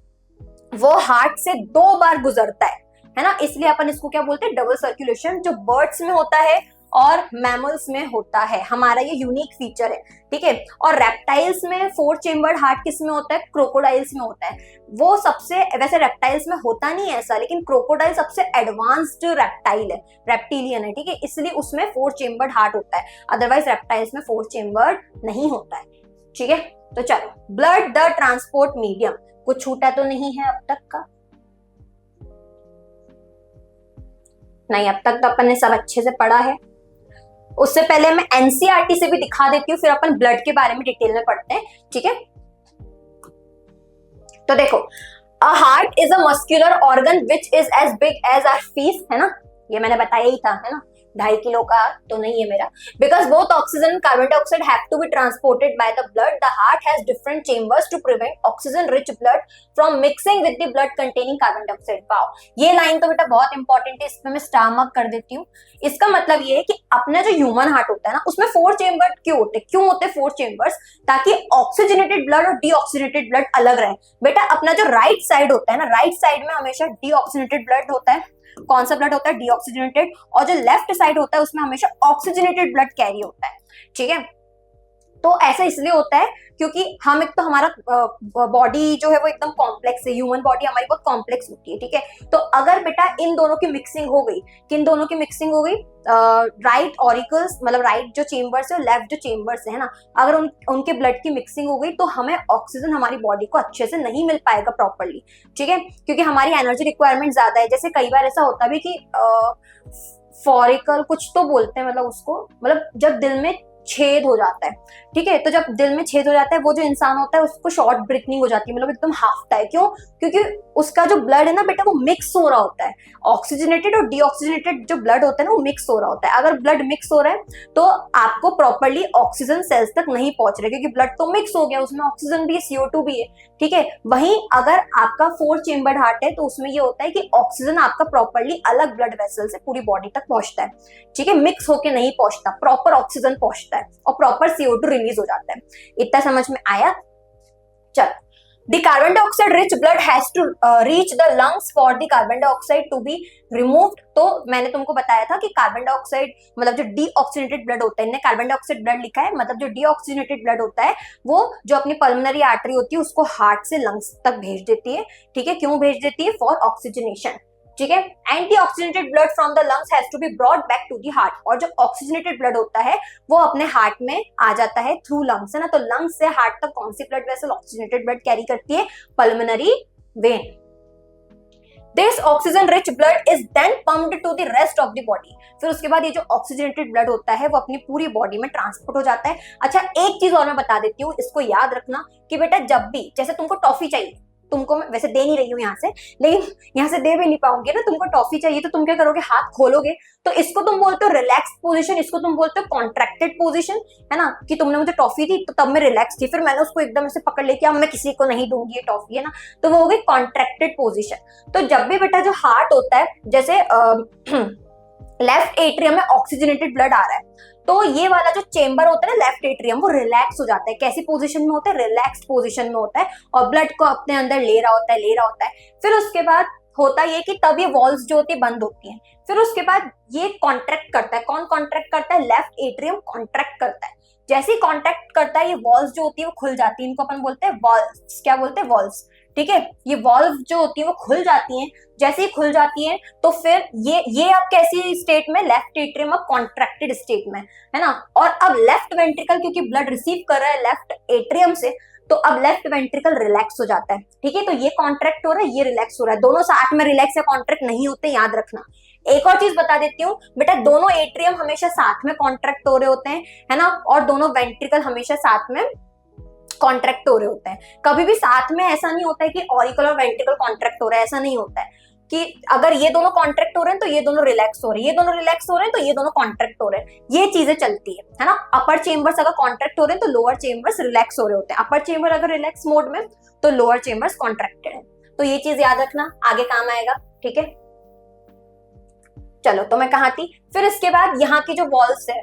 वो हार्ट से 2 बार गुजरता है ना, इसलिए अपन इसको क्या बोलते हैं? डबल सर्कुलेशन, जो बर्ड्स में होता है और मैमल्स में होता है। हमारा ये यूनिक फीचर है, ठीक है। और रेप्टाइल्स में 4 चेम्बर्ड हार्ट किस में होता है? क्रोकोडाइल्स में होता है। वो सबसे, वैसे रेप्टाइल्स में होता नहीं है ऐसा, लेकिन क्रोकोडाइल सबसे एडवांस्ड रेप्टाइल है, रेप्टिलियन है, ठीक है, इसलिए उसमें 4 चेम्बर्ड हार्ट होता है। अदरवाइज रेप्टाइल्स में 4 चेम्बर्ड नहीं होता है, ठीक है। तो चलो, ब्लड द ट्रांसपोर्ट मीडियम, कुछ छूटा तो नहीं है अब तक का? नहीं, अब तक तो अपन ने सब अच्छे से पढ़ा है। उससे पहले मैं एनसीईआरटी से भी दिखा देती हूँ, फिर अपन ब्लड के बारे में डिटेल में पढ़ते हैं, ठीक है। तो देखो, a heart is a muscular organ which is as big as our fist, है ना, ये मैंने बताया ही था, है ना, 2.5 किलो का तो नहीं है मेरा, because both oxygen and carbon dioxide have to be transported by the blood, the heart has different chambers to prevent oxygen rich blood from mixing with the blood containing carbon dioxide. Wow, ये line तो बेटा बहुत important है, इसमें मैं star mark कर देती हूँ। इसका मतलब ये है कि अपना जो ह्यूमन हार्ट होता है ना, उसमें 4 चेंबर क्यों होते हैं 4 चेंबर्स, ताकि ऑक्सीजनेटेड ब्लड और डीऑक्सीजनेटेड ब्लड अलग रहे। बेटा अपना जो राइट साइड होता है ना, राइट साइड में हमेशा डीऑक्सीजनेटेड ब्लड होता है। कौन सा ब्लड होता है? डीऑक्सीजनेटेड। और जो लेफ्ट साइड होता है उसमें हमेशा ऑक्सीजनेटेड ब्लड कैरी होता है, ठीक है। तो ऐसा इसलिए होता है क्योंकि हम एक तो हमारा बॉडी जो है वो एकदम कॉम्प्लेक्स है, ह्यूमन बॉडी हमारी बहुत कॉम्प्लेक्स होती है, ठीक है। तो अगर बेटा इन दोनों की मिक्सिंग हो गई, किन दोनों की मिक्सिंग हो गई, राइट ऑरिकल्स मतलब राइट जो चेंबर्स है और लेफ्ट जो चेंबर्स है ना, अगर उनके ब्लड की मिक्सिंग हो गई तो हमें ऑक्सीजन हमारी बॉडी को अच्छे से नहीं मिल पाएगा प्रॉपर्ली, ठीक है, क्योंकि हमारी एनर्जी रिक्वायरमेंट ज्यादा है। जैसे कई बार ऐसा होता भी कि फॉरिकल कुछ तो बोलते हैं, मतलब उसको, मतलब जब दिल में छेद हो जाता है, ठीक है, तो जब दिल में छेद हो जाता है वो जो इंसान होता है उसको शॉर्ट ब्रीथिंग हो जाती है, मतलब एकदम हाफता है। क्यों? क्योंकि उसका जो ब्लड है ना बेटा वो मिक्स हो रहा होता है, ऑक्सीजनेटेड और डीऑक्सीजनेटेड जो ब्लड होता है ना वो मिक्स हो रहा होता है। अगर ब्लड मिक्स हो रहा है तो आपको प्रॉपर्ली ऑक्सीजन सेल्स तक नहीं पहुंच रहा, क्योंकि ब्लड तो मिक्स हो गया, उसमें ऑक्सीजन भी है, CO2 भी है, ठीक है। वहीं अगर आपका 4 चेंबर हार्ट है तो उसमें ये होता है कि ऑक्सीजन आपका प्रॉपर्ली अलग ब्लड वेसल से पूरी बॉडी तक पहुंचता है, ठीक है, मिक्स होके नहीं पहुंचता, प्रॉपर ऑक्सीजन पहुंचता है और प्रॉपर CO2 रिलीज हो जाता है। इतना समझ में आया? चल, the carbon dioxide rich blood has to reach the lungs for the carbon dioxide to be removed। तो मैंने तुमको बताया था कि कार्बन डाइऑक्साइड मतलब जो डीऑक्सीजनेटेड ब्लड होता है, इन्हें कार्बन डाइऑक्साइड ब्लड लिखा है, मतलब जो डीऑक्सीजनेटेड ब्लड होता है वो जो अपनी पल्मोनरी आर्टरी होती है उसको हार्ट से लंग्स तक भेज देती है, ठीक है। क्यों भेज देती है? फॉर ऑक्सीजनेशन, ठीक है। And the oxygenated blood from the lungs has to be brought back to the heart. और जो ऑक्सीजनेटेड ब्लड होता है वो अपने हार्ट में आ जाता है थ्रू लंग्स, है ना। तो लंग्स से हार्ट तक कौन सी blood vessel oxygenated blood carry करती है? Pulmonary vein. This oxygen rich blood is then pumped to the rest of the body. फिर उसके बाद ये जो ऑक्सीजनेटेड ब्लड होता है वो अपनी पूरी बॉडी में ट्रांसपोर्ट हो जाता है। अच्छा, एक चीज और मैं बता देती हूँ, इसको याद रखना कि बेटा जब भी, जैसे तुमको टॉफी चाहिए, तुमको मैं वैसे दे नहीं रही हूँ यहाँ से, लेकिन यहाँ से दे भी नहीं पाऊंगी ना, तुमको टॉफी चाहिए तो तुम क्या करोगे? हाथ खोलोगे, तो इसको तुम बोलते हो रिलैक्स पोजीशन, इसको तुम बोलते हो कॉन्ट्रैक्टेड पोजीशन, है ना, कि तुमने मुझे टॉफी दी तो तब मैं रिलैक्स थी, फिर मैंने उसको एकदम ऐसे पकड़ लिया कि अब मैं किसी को नहीं दूंगी ये टॉफी, है ना, तो वो हो गई कॉन्ट्रैक्टेड पोजीशन। तो जब भी बेटा जो हार्ट होता है, जैसे लेफ्ट एट्रियम में ऑक्सीजनेटेड ब्लड आ रहा है, तो ये वाला जो चेंबर होता है ना लेफ्ट एट्रियम, वो रिलैक्स हो जाता है। कैसी पोजीशन में होता है? रिलैक्स पोजीशन में होता है, और ब्लड को अपने अंदर ले रहा होता है। फिर उसके बाद होता ये कि तब ये वॉल्व्स जो होती है बंद होती हैं। फिर उसके बाद ये कॉन्ट्रैक्ट करता है। कौन कॉन्ट्रैक्ट करता है? लेफ्ट एट्रियम कॉन्ट्रैक्ट करता है। जैसे ही कॉन्ट्रैक्ट करता है ये वॉल्व्स जो होती है वो खुल जाती है, इनको अपन बोलते हैं वॉल्व्स। क्या बोलते हैं? वॉल्व्स, ठीक है। ये वॉल्व जो होती है वो खुल जाती हैं। जैसे ही खुल जाती हैं तो फिर ये अब कैसी स्टेट में? लेफ्ट एट्रियम अब कॉन्ट्रैक्टेड स्टेट में, है ना। और अब लेफ्ट वेंट्रिकल क्योंकि ब्लड रिसीव कर रहा है लेफ्ट एट्रियम से, तो अब लेफ्ट वेंट्रिकल रिलैक्स हो जाता है, ठीक है। तो ये कॉन्ट्रैक्ट हो रहा है, ये रिलैक्स हो रहा है, दोनों साथ में रिलैक्स या कॉन्ट्रैक्ट नहीं होते, याद रखना। एक और चीज बता देती हूँ बेटा, दोनों एट्रियम हमेशा साथ में कॉन्ट्रैक्ट हो रहे होते हैं, है ना, और दोनों वेंट्रिकल हमेशा साथ में कॉन्ट्रैक्ट हो रहे होते हैं। कभी भी साथ में ऐसा नहीं होता है कि ऑरिकल और वेंट्रिकल कॉन्ट्रैक्ट हो रहा है, ऐसा नहीं होता है कि अगर ये दोनों कॉन्ट्रैक्ट हो रहे हैं तो ये दोनों रिलैक्स हो रहे हैं, ये दोनों रिलैक्स हो रहे हैं तो ये दोनों कॉन्ट्रैक्ट हो रहे हैं, ये चीजें चलती है ना। अपर चेंबर्स अगर कॉन्ट्रैक्ट हो रहे हैं तो लोअर चेंबर्स रिलैक्स हो रहे होते हैं, अपर चेंबर अगर रिलैक्स मोड में तो लोअर चेंबर्स कॉन्ट्रैक्टेड है। तो ये चीज याद रखना, आगे काम आएगा, ठीक है। चलो, तो मैं कहाँ थी? फिर इसके बाद यहाँ की जो वॉल्स है,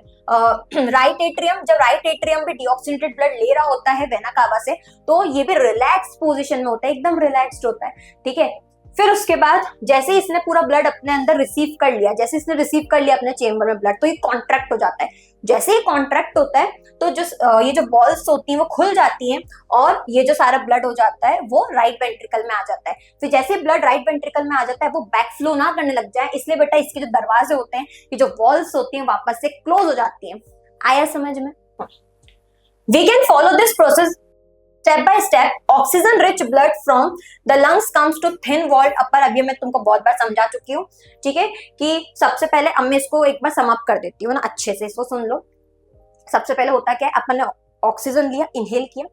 राइट एट्रियम, जब राइट एट्रियम भी डीऑक्सीनेटेड ब्लड ले रहा होता है वेना कावा से, तो ये भी रिलैक्स पोजीशन में होता है, एकदम रिलैक्स्ड होता है, ठीक है। फिर उसके बाद जैसे इसने पूरा ब्लड अपने अंदर रिसीव कर लिया, जैसे इसने रिसीव कर लिया अपने चेंबर में ब्लड, तो ये कॉन्ट्रैक्ट हो जाता है। जैसे ही कॉन्ट्रैक्ट होता है तो जो ये जो बॉल्स होती हैं वो खुल जाती हैं, और ये जो सारा ब्लड हो जाता है वो राइट वेंट्रिकल में आ जाता है। फिर जैसे ब्लड राइट वेंट्रिकल में आ जाता है वो बैक फ्लो ना करने लग जाए, इसलिए बेटा इसके जो दरवाजे होते हैं, ये जो वॉल्स होती हैं वापस से क्लोज हो जाती हैं। आया समझ में? We can follow this process step by step. Oxygen rich blood from the lungs comes to thin walled upper. अभी मैं तुमको बहुत बार समझा चुकी हूँ, ठीक है, कि सबसे पहले अब मैं इसको एक बार समाप्त कर देती हूँ ना, अच्छे से इसको सुन लो। सबसे पहले होता क्या है, अपन ने ऑक्सीजन लिया, इनहेल किया,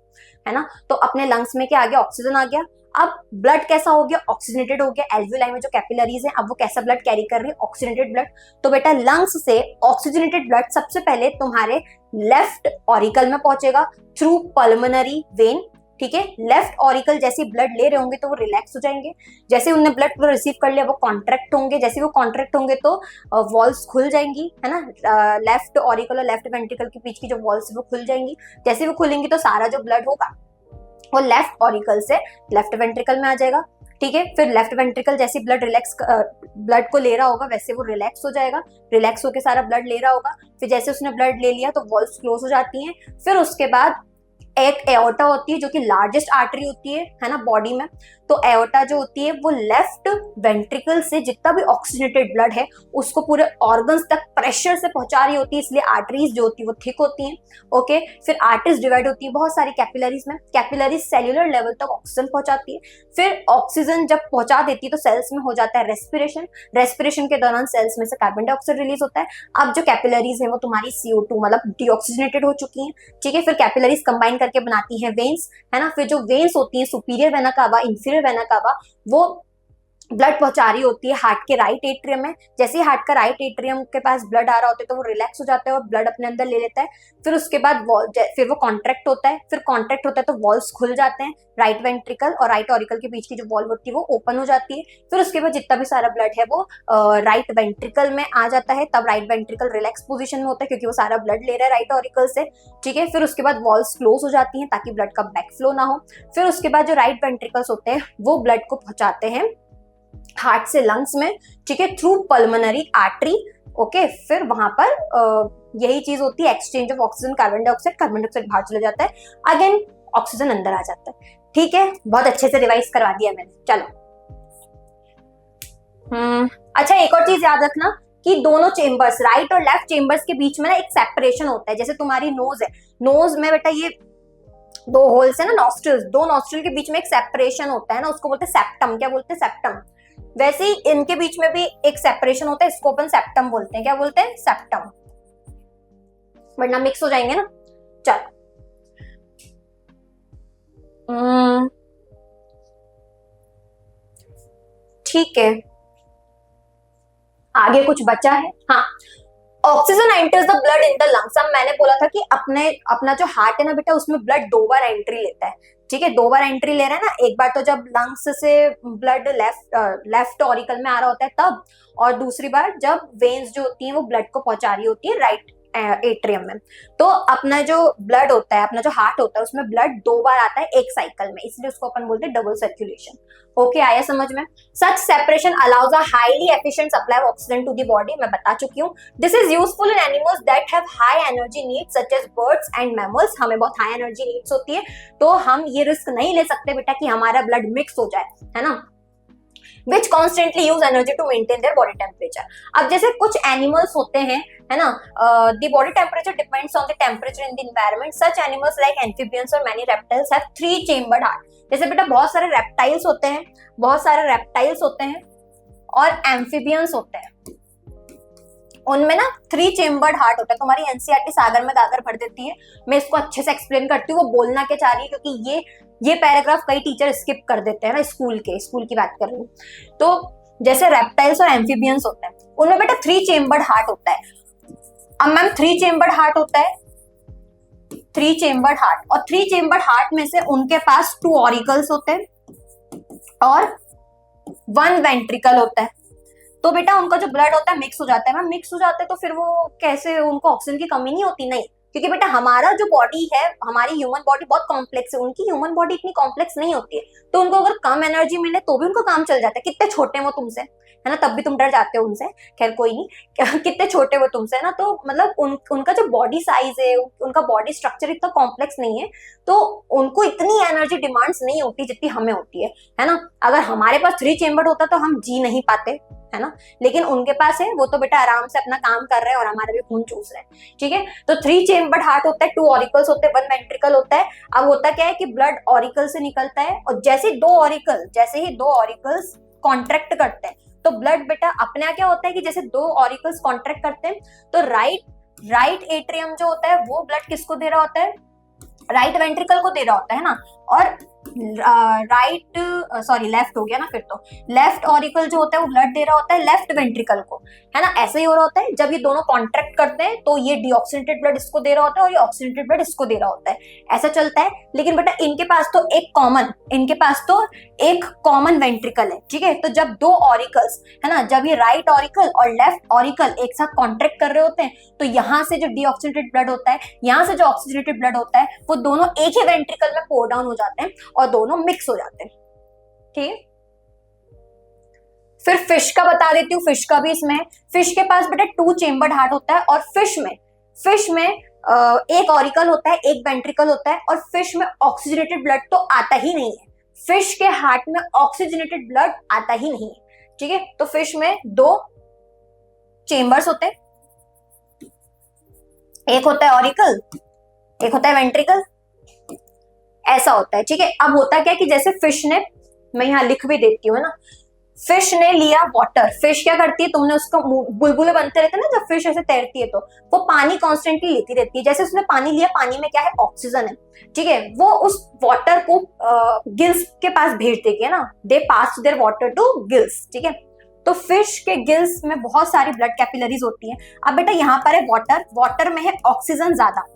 है ना, तो अपने लंग्स में क्या आ गया? ऑक्सीजन आ गया। अब ब्लड कैसा हो गया, ऑक्सीजनेटेड हो गया, एल्वियोलाई में जो कैपिलरीज है अब वो कैसा ब्लड कैरी कर रही है, ऑक्सीजनेटेड ब्लड। तो बेटा लंग्स से ऑक्सीजनेटेड ब्लड सबसे पहले तुम्हारे लेफ्ट ऑरिकल में पहुंचेगा थ्रू पल्मोनरी वेन, ठीक है। लेफ्ट ऑरिकल जैसे ब्लड ले रहे होंगे तो वो रिलैक्स हो जाएंगे, जैसे उन्होंने ब्लड को रिसीव कर लिया वो कॉन्ट्रैक्ट होंगे, जैसे वो कॉन्ट्रैक्ट होंगे तो वॉल्स खुल जाएंगी, है ना। लेफ्ट ऑरिकल और लेफ्ट वेंट्रिकल के बीच की जो वॉल्स वो खुल जाएंगी, जैसे वो खुलेंगी तो सारा जो ब्लड होगा वो लेफ्ट ऑरिकल से लेफ्ट वेंट्रिकल में आ जाएगा, ठीक है। फिर लेफ्ट वेंट्रिकल जैसे ब्लड को ले रहा होगा वैसे वो रिलैक्स हो जाएगा, रिलैक्स होकर सारा ब्लड ले रहा होगा। फिर जैसे उसने ब्लड ले लिया तो वॉल्स क्लोज हो जाती हैं। फिर उसके बाद एक एओर्टा होती है जो कि लार्जेस्ट आर्टरी होती है ना बॉडी में। तो एओर्टा जो होती है वो लेफ्ट वेंट्रिकल से जितना भी ऑक्सीजनेटेड ब्लड है उसको पूरे ऑर्गन्स तक प्रेशर से पहुंचा रही होती है, इसलिए आर्टरीज जो होती है वो थिक होती हैं, ओके। फिर आर्टरीज डिवाइड होती है बहुत सारी कैपिलरीज में, कैपिलरीज सेल्यूलर लेवल तक ऑक्सीजन पहुंचाती है। फिर ऑक्सीजन जब पहुंचा देती है तो सेल्स में हो जाता है रेस्पिरेशन, रेस्पिरेशन के दौरान सेल्स में से कार्बन डाइऑक्साइड रिलीज होता है। अब जो कैपिलरीज है वो तुम्हारी CO2 मतलब डीऑक्सीजनेटेड हो चुकी हैं, ठीक है। फिर कैपिलरीज कंबाइन करके बनाती हैं वेन्स, है ना। फिर जो वेन्स होती हैं superior vena cava, inferior vena cava, वो ब्लड पहुंचा रही होती है हार्ट के राइट एट्रियम में। जैसे ही हार्ट का राइट एट्रियम के पास ब्लड आ रहा होता है तो वो रिलैक्स हो जाता है और ब्लड अपने अंदर ले लेता है। फिर उसके बाद फिर वो कॉन्ट्रैक्ट होता है, फिर कॉन्ट्रैक्ट होता है तो वॉल्स खुल जाते हैं, राइट वेंट्रिकल और राइट ऑरिकल के बीच की जो वॉल्व होती है वो ओपन हो जाती है। फिर उसके बाद जितना भी सारा ब्लड है वो राइट वेंट्रिकल में आ जाता है, तब राइट वेंट्रिकल रिलैक्स पोजीशन में होता है क्योंकि वो सारा ब्लड ले रहा है राइट ऑरिकल से, ठीक है। फिर उसके बाद वॉल्स क्लोज हो जाती हैं ताकि ब्लड का बैक फ्लो ना हो। फिर उसके बाद जो राइट वेंट्रिकल्स होते हैं वो ब्लड को पहुंचाते हैं हार्ट से लंग्स में, ठीक है, थ्रू पल्मोनरी आर्टरी, ओके। फिर वहां पर यही चीज होती है, exchange of oxygen, carbon dioxide बाहर चले जाता है, अगेन ऑक्सीजन अंदर आ जाता है, ठीक है। बहुत अच्छे से रिवाइज करवा दिया मैंने, चलो। अच्छा एक और चीज याद रखना कि दोनों चेम्बर्स राइट और लेफ्ट चेम्बर्स के बीच में ना एक सेपरेशन होता है। जैसे तुम्हारी नोज है, नोज में बेटा ये दो होल्स है ना, नॉस्ट्रिल्स, दो नॉस्ट्रिल के बीच में एक सेपरेशन होता है ना, उसको बोलते हैं सेप्टम। क्या बोलते हैं? सेप्टम। वैसे ही इनके बीच में भी एक सेपरेशन होता है, इसको अपन सेप्टम बोलते हैं। क्या बोलते हैं? सेप्टम, वरना मिक्स हो जाएंगे ना। चलो ठीक है, आगे कुछ बचा है? हाँ, oxygen enters the blood in the lungs. अब मैंने बोला था कि अपना जो हार्ट है ना बेटा उसमें ब्लड 2 बार एंट्री लेता है, ठीक है। 2 बार एंट्री ले रहा है ना, एक बार तो जब लंग्स से ब्लड लेफ्ट ऑरिकल में आ रहा होता है तब, और दूसरी बार जब वेन्स जो होती हैं वो ब्लड को पहुंचा रही होती है राइट एट्रियम में। तो अपना जो ब्लड होता है, अपना जो हार्ट होता है उसमें ब्लड 2 बार आता है एक साइकिल में, इसलिए उसको अपन बोलते हैं डबल सर्कुलेशन। ओके, आया समझ में? Such separation allows a highly efficient supply of oxygen to the body. मैं बता चुकी हूँ। This is useful in animals that have high energy needs such as birds and mammals. हमें बहुत हाई एनर्जी नीड्स होती है तो हम ये रिस्क नहीं ले सकते बेटा कि हमारा ब्लड मिक्स हो जाए, है ना। which constantly use energy to maintain their body temperature। अब जैसे कुछ एनिमल्स होते हैं, है ना, the body temperature depends on the temperature in the environment। such animals like amphibians or many reptiles have 3 chambered heart। जैसे बेटा बहुत सारे रेप्टाइल्स होते हैं, बहुत सारे रेप्टाइल्स होते हैं और एम्फीबियंस होते हैं, उनमें ना 3 चेम्बर्ड हार्ट होता है। तुम्हारी एनसीईआरटी सागर में गागर भर देती है, मैं इसको अच्छे से एक्सप्लेन करती हूँ। वो बोलना क्या चाह रही है क्योंकि ये पैराग्राफ कई टीचर स्किप कर देते हैं ना, स्कूल की बात कर रही हूँ। तो जैसे रेप्टाइल्स और एम्फीबियंस होते हैं उनमें बेटा 3 चेम्बर्ड हार्ट होता है। अब मैम 3 चेम्बर्ड हार्ट होता है, 3 चेम्बर्ड हार्ट, और 3 चेम्बर्ड हार्ट में से उनके पास 2 ऑरिकल्स होते हैं और 1 वेंट्रिकल होता है। तो बेटा उनका जो ब्लड होता है मिक्स हो जाता है। मैम मिक्स हो जाता है तो फिर वो कैसे, उनको ऑक्सीजन की कमी नहीं होती? नहीं, क्योंकि बेटा हमारा जो बॉडी है, हमारी ह्यूमन बॉडी बहुत कॉम्प्लेक्स है, उनकी ह्यूमन बॉडी इतनी कॉम्प्लेक्स नहीं होती है। तो उनको अगर कम एनर्जी मिले तो भी उनका काम चल जाता है। कितने छोटे वो तुमसे, है ना, तब भी तुम डर जाते हो उनसे। खैर कोई नहीं, कितने छोटे वो तुमसे, है ना। तो मतलब उनका जो बॉडी साइज है, उनका बॉडी स्ट्रक्चर इतना कॉम्प्लेक्स नहीं है, तो उनको इतनी एनर्जी डिमांड्स नहीं होती जितनी हमें होती है ना। अगर हमारे पास 3 चेम्बर होता तो हम जी नहीं पाते, है ना, लेकिन उनके पास है, वो तो बेटा आराम से अपना काम कर रहे हैं और हमारा भी खून चूस रहे हैं, ठीक है। तो 3 चेम्बर्ड हार्ट होता है, 2 ऑरिकल्स होते हैं, 1 वेंट्रिकल होता है। अब होता क्या है कि ब्लड ऑरिकल से निकलता है और जैसे ही 2 ऑरिकल्स कॉन्ट्रैक्ट करते हैं तो ब्लड बेटा अपने क्या होता है कि जैसे 2 ऑरिकल्स कॉन्ट्रैक्ट करते हैं तो राइट एट्रियम जो होता है वो ब्लड किसको दे रहा होता है? राइट वेंट्रिकल को दे रहा होता है ना, और राइट, सॉरी लेफ्ट हो गया ना फिर तो, लेफ्ट ऑरिकल जो होता है वो ब्लड दे रहा होता है लेफ्ट वेंट्रिकल को, है ना। ऐसा ही हो रहा होता है जब ये दोनों कॉन्ट्रैक्ट करते हैं तो ये डीऑक्सीनेटेड ब्लड इसको दे रहा होता है और ये ऑक्सीनेटेड ब्लड इसको दे रहा होता है, ऐसा चलता है। लेकिन बेटा इनके पास तो एक कॉमन वेंट्रिकल है, ठीक है। तो जब दो ऑरिकल्स, है ना, जब ये राइट ऑरिकल और लेफ्ट ऑरिकल एक साथ कॉन्ट्रैक्ट कर रहे होते हैं तो यहाँ से जो डीऑक्सीनेटेड ब्लड होता है, यहाँ से जो ऑक्सीनेटेड ब्लड होता है, वो दोनों एक ही वेंट्रिकल में पोर डाउन हो जाते हैं और दोनों मिक्स हो जाते हैं, ठीक है। फिर फिश का बता देती हूँ, फिश का भी इसमें, फिश के पास बेटा 2 चेम्बर्ड हार्ट होता है और फिश में एक ऑरिकल होता है, एक वेंट्रिकल होता है, और फिश में ऑक्सीजनेटेड ब्लड तो आता ही नहीं है, फिश के हार्ट में ऑक्सीजनेटेड ब्लड आता ही नहीं है, ठीक है। तो फिश में 2 चेम्बर्स होते हैं, एक होता है ऑरिकल, एक होता है वेंट्रिकल, ऐसा होता है, ठीक है। अब होता क्या कि जैसे फिश ने, मैं यहाँ लिख भी देती हूँ, है ना, फिश ने लिया वाटर, फिश क्या करती है, तुमने उसको बुलबुले बनते रहते हैं ना जब फिश ऐसे तैरती है तो वो पानी कॉन्स्टेंटली लेती रहती है, जैसे उसने पानी लिया, पानी में क्या है, ऑक्सीजन है, ठीक है। वो उस वाटर को गिल्स के पास भेज देगी, है ना, दे पास देयर वाटर टू गिल्स, ठीक है। तो फिश के गिल्स में बहुत सारी ब्लड कैपिलरीज होती हैं। अब बेटा यहाँ पर है वाटर, वाटर में है ऑक्सीजन ज्यादा,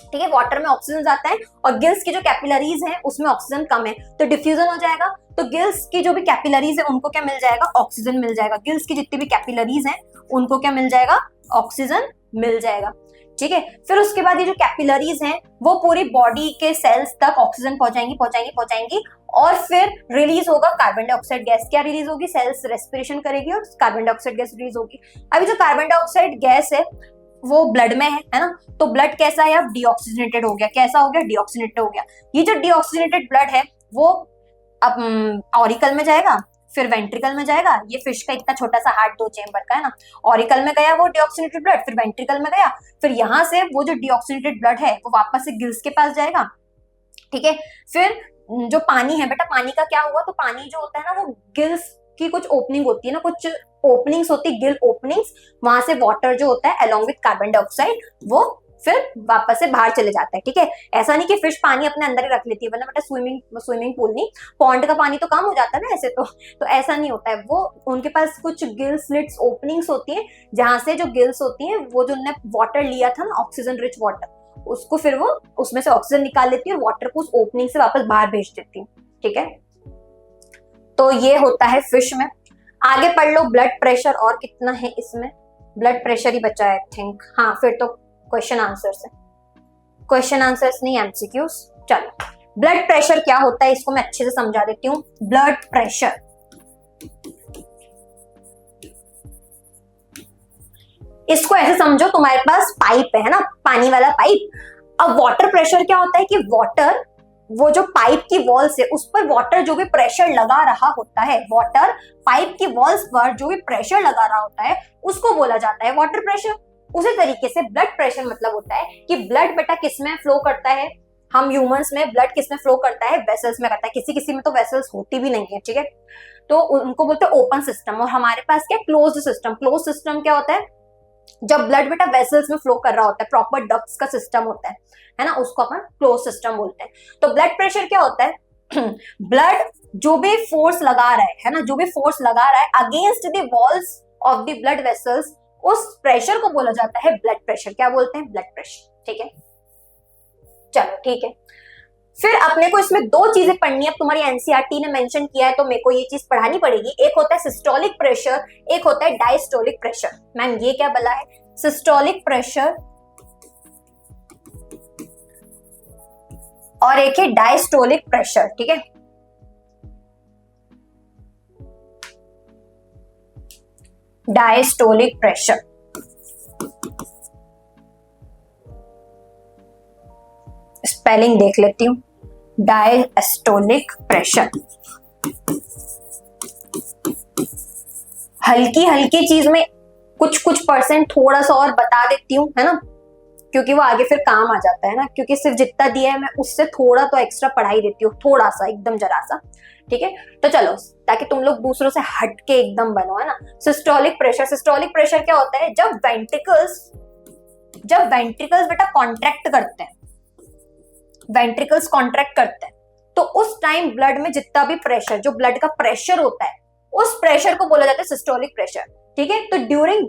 ठीक है, वाटर में ऑक्सीजन जाता है और गिल्स की जो कैपिलरीज हैं उसमें ऑक्सीजन कम है, तो डिफ्यूजन हो जाएगा, तो गिल्स की जो भी कैपिलरीज है उनको क्या मिल जाएगा, ऑक्सीजन मिल जाएगा, गिल्स की जितनी भी कैपिलरीज हैं उनको क्या मिल जाएगा, ऑक्सीजन मिल जाएगा, ठीक है। फिर उसके बाद ये जो कैपिलरीज हैं वो पूरी बॉडी के सेल्स तक ऑक्सीजन पहुंचाएंगी और फिर रिलीज होगा कार्बन डाइऑक्साइड गैस, क्या रिलीज होगी, सेल्स रेस्पिरेशन करेगी और कार्बन डाइऑक्साइड गैस रिलीज होगी। अभी जो कार्बन डाइऑक्साइड गैस है वो ब्लड में है ना, तो ब्लड कैसा है, अब डीऑक्सीजनेटेड हो गया, कैसा हो गया, डीऑक्सीजनेटेड हो गया। ये जो डीऑक्सीजनेटेड ब्लड है वो अब ऑरिकल में जाएगा, फिर वेंट्रिकल में जाएगा, ये फिश का इतना छोटा सा हार्ट 2 चेम्बर का है ना, ऑरिकल में गया वो डीऑक्सीजनेटेड ब्लड, फिर वेंट्रिकल में गया, फिर यहाँ से वो जो डीऑक्सीजनेटेड ब्लड है वो वापस से गिल्स के पास जाएगा, ठीक है। फिर जो पानी है बेटा, पानी का क्या हुआ, तो पानी जो होता है ना वो गिल्स की कुछ ओपनिंग होती है ना, कुछ ओपनिंग्स होती है, गिल ओपनिंग्स, वहां से वाटर जो होता है अलोंग विद कार्बन डाइऑक्साइड वो फिर वापस से बाहर चले जाता है, ठीक है। ऐसा नहीं कि फिश पानी अपने अंदर ही रख लेती है, वरना बेटा स्विमिंग पूल नहीं, पॉन्ड का पानी तो कम हो जाता है ना ऐसे तो ऐसा नहीं होता है, वो उनके पास कुछ गिल स्लिट्स ओपनिंग्स होती है जहां से जो गिल्स होती है वो जो उन्होंने वाटर लिया था ना, ऑक्सीजन रिच वाटर, उसको फिर वो उसमें से ऑक्सीजन निकाल लेती है और वाटर को उस ओपनिंग से वापस बाहर भेज देती है, ठीक है। तो ये होता है फिश में। आगे पढ़ लो ब्लड प्रेशर, और कितना है इसमें, ब्लड प्रेशर ही बचा है आई थिंक, हाँ फिर तो क्वेश्चन आंसर्स है, क्वेश्चन आंसर्स नहीं एमसीक्यूज। चलो ब्लड प्रेशर क्या होता है इसको मैं अच्छे से समझा देती हूँ। ब्लड प्रेशर इसको ऐसे समझो, तुम्हारे पास पाइप है ना, पानी वाला पाइप। अब वाटर प्रेशर क्या होता है कि वाटर, वो जो पाइप की वॉल्स है उस पर वाटर जो भी प्रेशर लगा रहा होता है, वाटर पाइप की वॉल्स पर जो भी प्रेशर लगा रहा होता है उसको बोला जाता है वाटर प्रेशर। उसी तरीके से ब्लड प्रेशर मतलब होता है कि ब्लड बेटा किसमें फ्लो करता है, हम ह्यूमंस में ब्लड किसमें फ्लो करता है, वेसल्स में करता है, किसी किसी में तो वेसल्स होती भी नहीं है, ठीक है, तो उनको बोलते हैं ओपन सिस्टम। और हमारे पास क्या, क्लोज्ड सिस्टम। क्लोज सिस्टम क्या होता है, जब ब्लड बेटा वेसल्स में फ्लो कर रहा होता है, प्रॉपर डक्ट्स का सिस्टम होता है ना, उसको अपन क्लोज सिस्टम बोलते हैं। तो ब्लड प्रेशर क्या होता है, ब्लड जो भी फोर्स लगा रहा है ना, जो भी फोर्स लगा रहा है against the walls of the blood vessels, उस प्रेशर को बोला जाता है ब्लड प्रेशर। क्या बोलते हैं, ब्लड प्रेशर, ठीक है। चलो ठीक है, फिर अपने को इसमें 2 चीजें पढ़नी है। अब तुम्हारी एनसीईआरटी ने मेंशन किया है तो मेरे को ये चीज पढ़ानी पड़ेगी। एक होता है सिस्टोलिक प्रेशर, एक होता है डायस्टोलिक प्रेशर। मैम ये क्या बोला है, सिस्टोलिक प्रेशर और एक है डायस्टोलिक प्रेशर, ठीक है। डायस्टोलिक प्रेशर, स्पेलिंग देख लेती हूं, डायस्टोलिक प्रेशर। हल्की हल्की चीज में कुछ परसेंट थोड़ा सा और बता देती हूँ, है ना, क्योंकि वो आगे फिर काम आ जाता है ना, क्योंकि सिर्फ जितना दिया है मैं उससे थोड़ा तो एक्स्ट्रा पढ़ाई देती हूँ, थोड़ा सा, एकदम जरा सा, ठीक है। तो चलो, ताकि तुम लोग दूसरों से हट के एकदम बनो, है ना। सिस्टोलिक प्रेशर, सिस्टोलिक प्रेशर क्या होता है, जब वेंट्रिकल्स बेटा कॉन्ट्रैक्ट करते हैं, वेंट्रिकल्स कॉन्ट्रैक्ट करते हैं तो उस टाइम ब्लड में जितना भी प्रेशर, जो ब्लड का प्रेशर होता है, उस प्रेशर को बोला जाता है सिस्टोलिक प्रेशर। ठीक है, तो ड्यूरिंग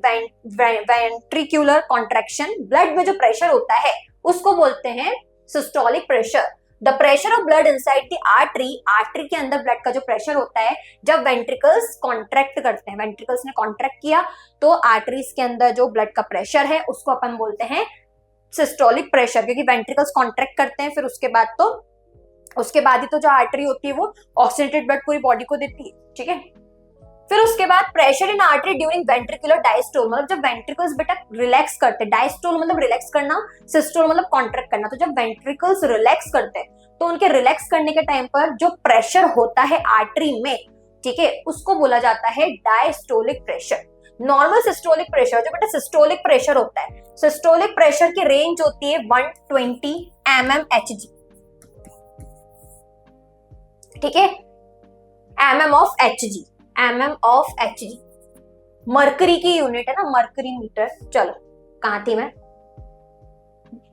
वेंट्रिकुलर कॉन्ट्रैक्शन ब्लड में जो प्रेशर होता है उसको बोलते हैं systolic pressure. The pressure of blood inside the artery, artery के अंदर ब्लड का जो प्रेशर होता है जब वेंट्रिकल्स कॉन्ट्रैक्ट करते हैं, वेंट्रिकल्स ने कॉन्ट्रैक्ट किया तो आर्टरीज के अंदर जो ब्लड का प्रेशर है उसको अपन बोलते हैं सिस्टोलिक प्रेशर, क्योंकि वेंट्रिकल्स कॉन्ट्रैक्ट करते हैं, फिर उसके बाद ही तो जो आर्टरी होती है वो ऑक्सीजनेटेड ब्लड पूरी बॉडी को देती है। ठीक है, फिर उसके बाद pressure in artery during ventricular diastole, मतलब जब वेंट्रिकल्स बेटा रिलैक्स करते हैं, डायस्टोल मतलब रिलैक्स करना, सिस्टोल मतलब कॉन्ट्रैक्ट करना, तो जब वेंट्रिकल्स रिलैक्स करते हैं तो उनके रिलैक्स करने के टाइम पर जो प्रेशर होता है आर्टरी में, ठीक है, उसको बोला जाता है diastolic pressure. Normal systolic pressure, जो बेटा सिस्टोलिक प्रेशर होता है, सिस्टोलिक प्रेशर की रेंज होती है 120 mmHg। ठीक है, mm of Hg मरकरी की यूनिट है ना, मरकरी मीटर। चलो कहां थी मैं,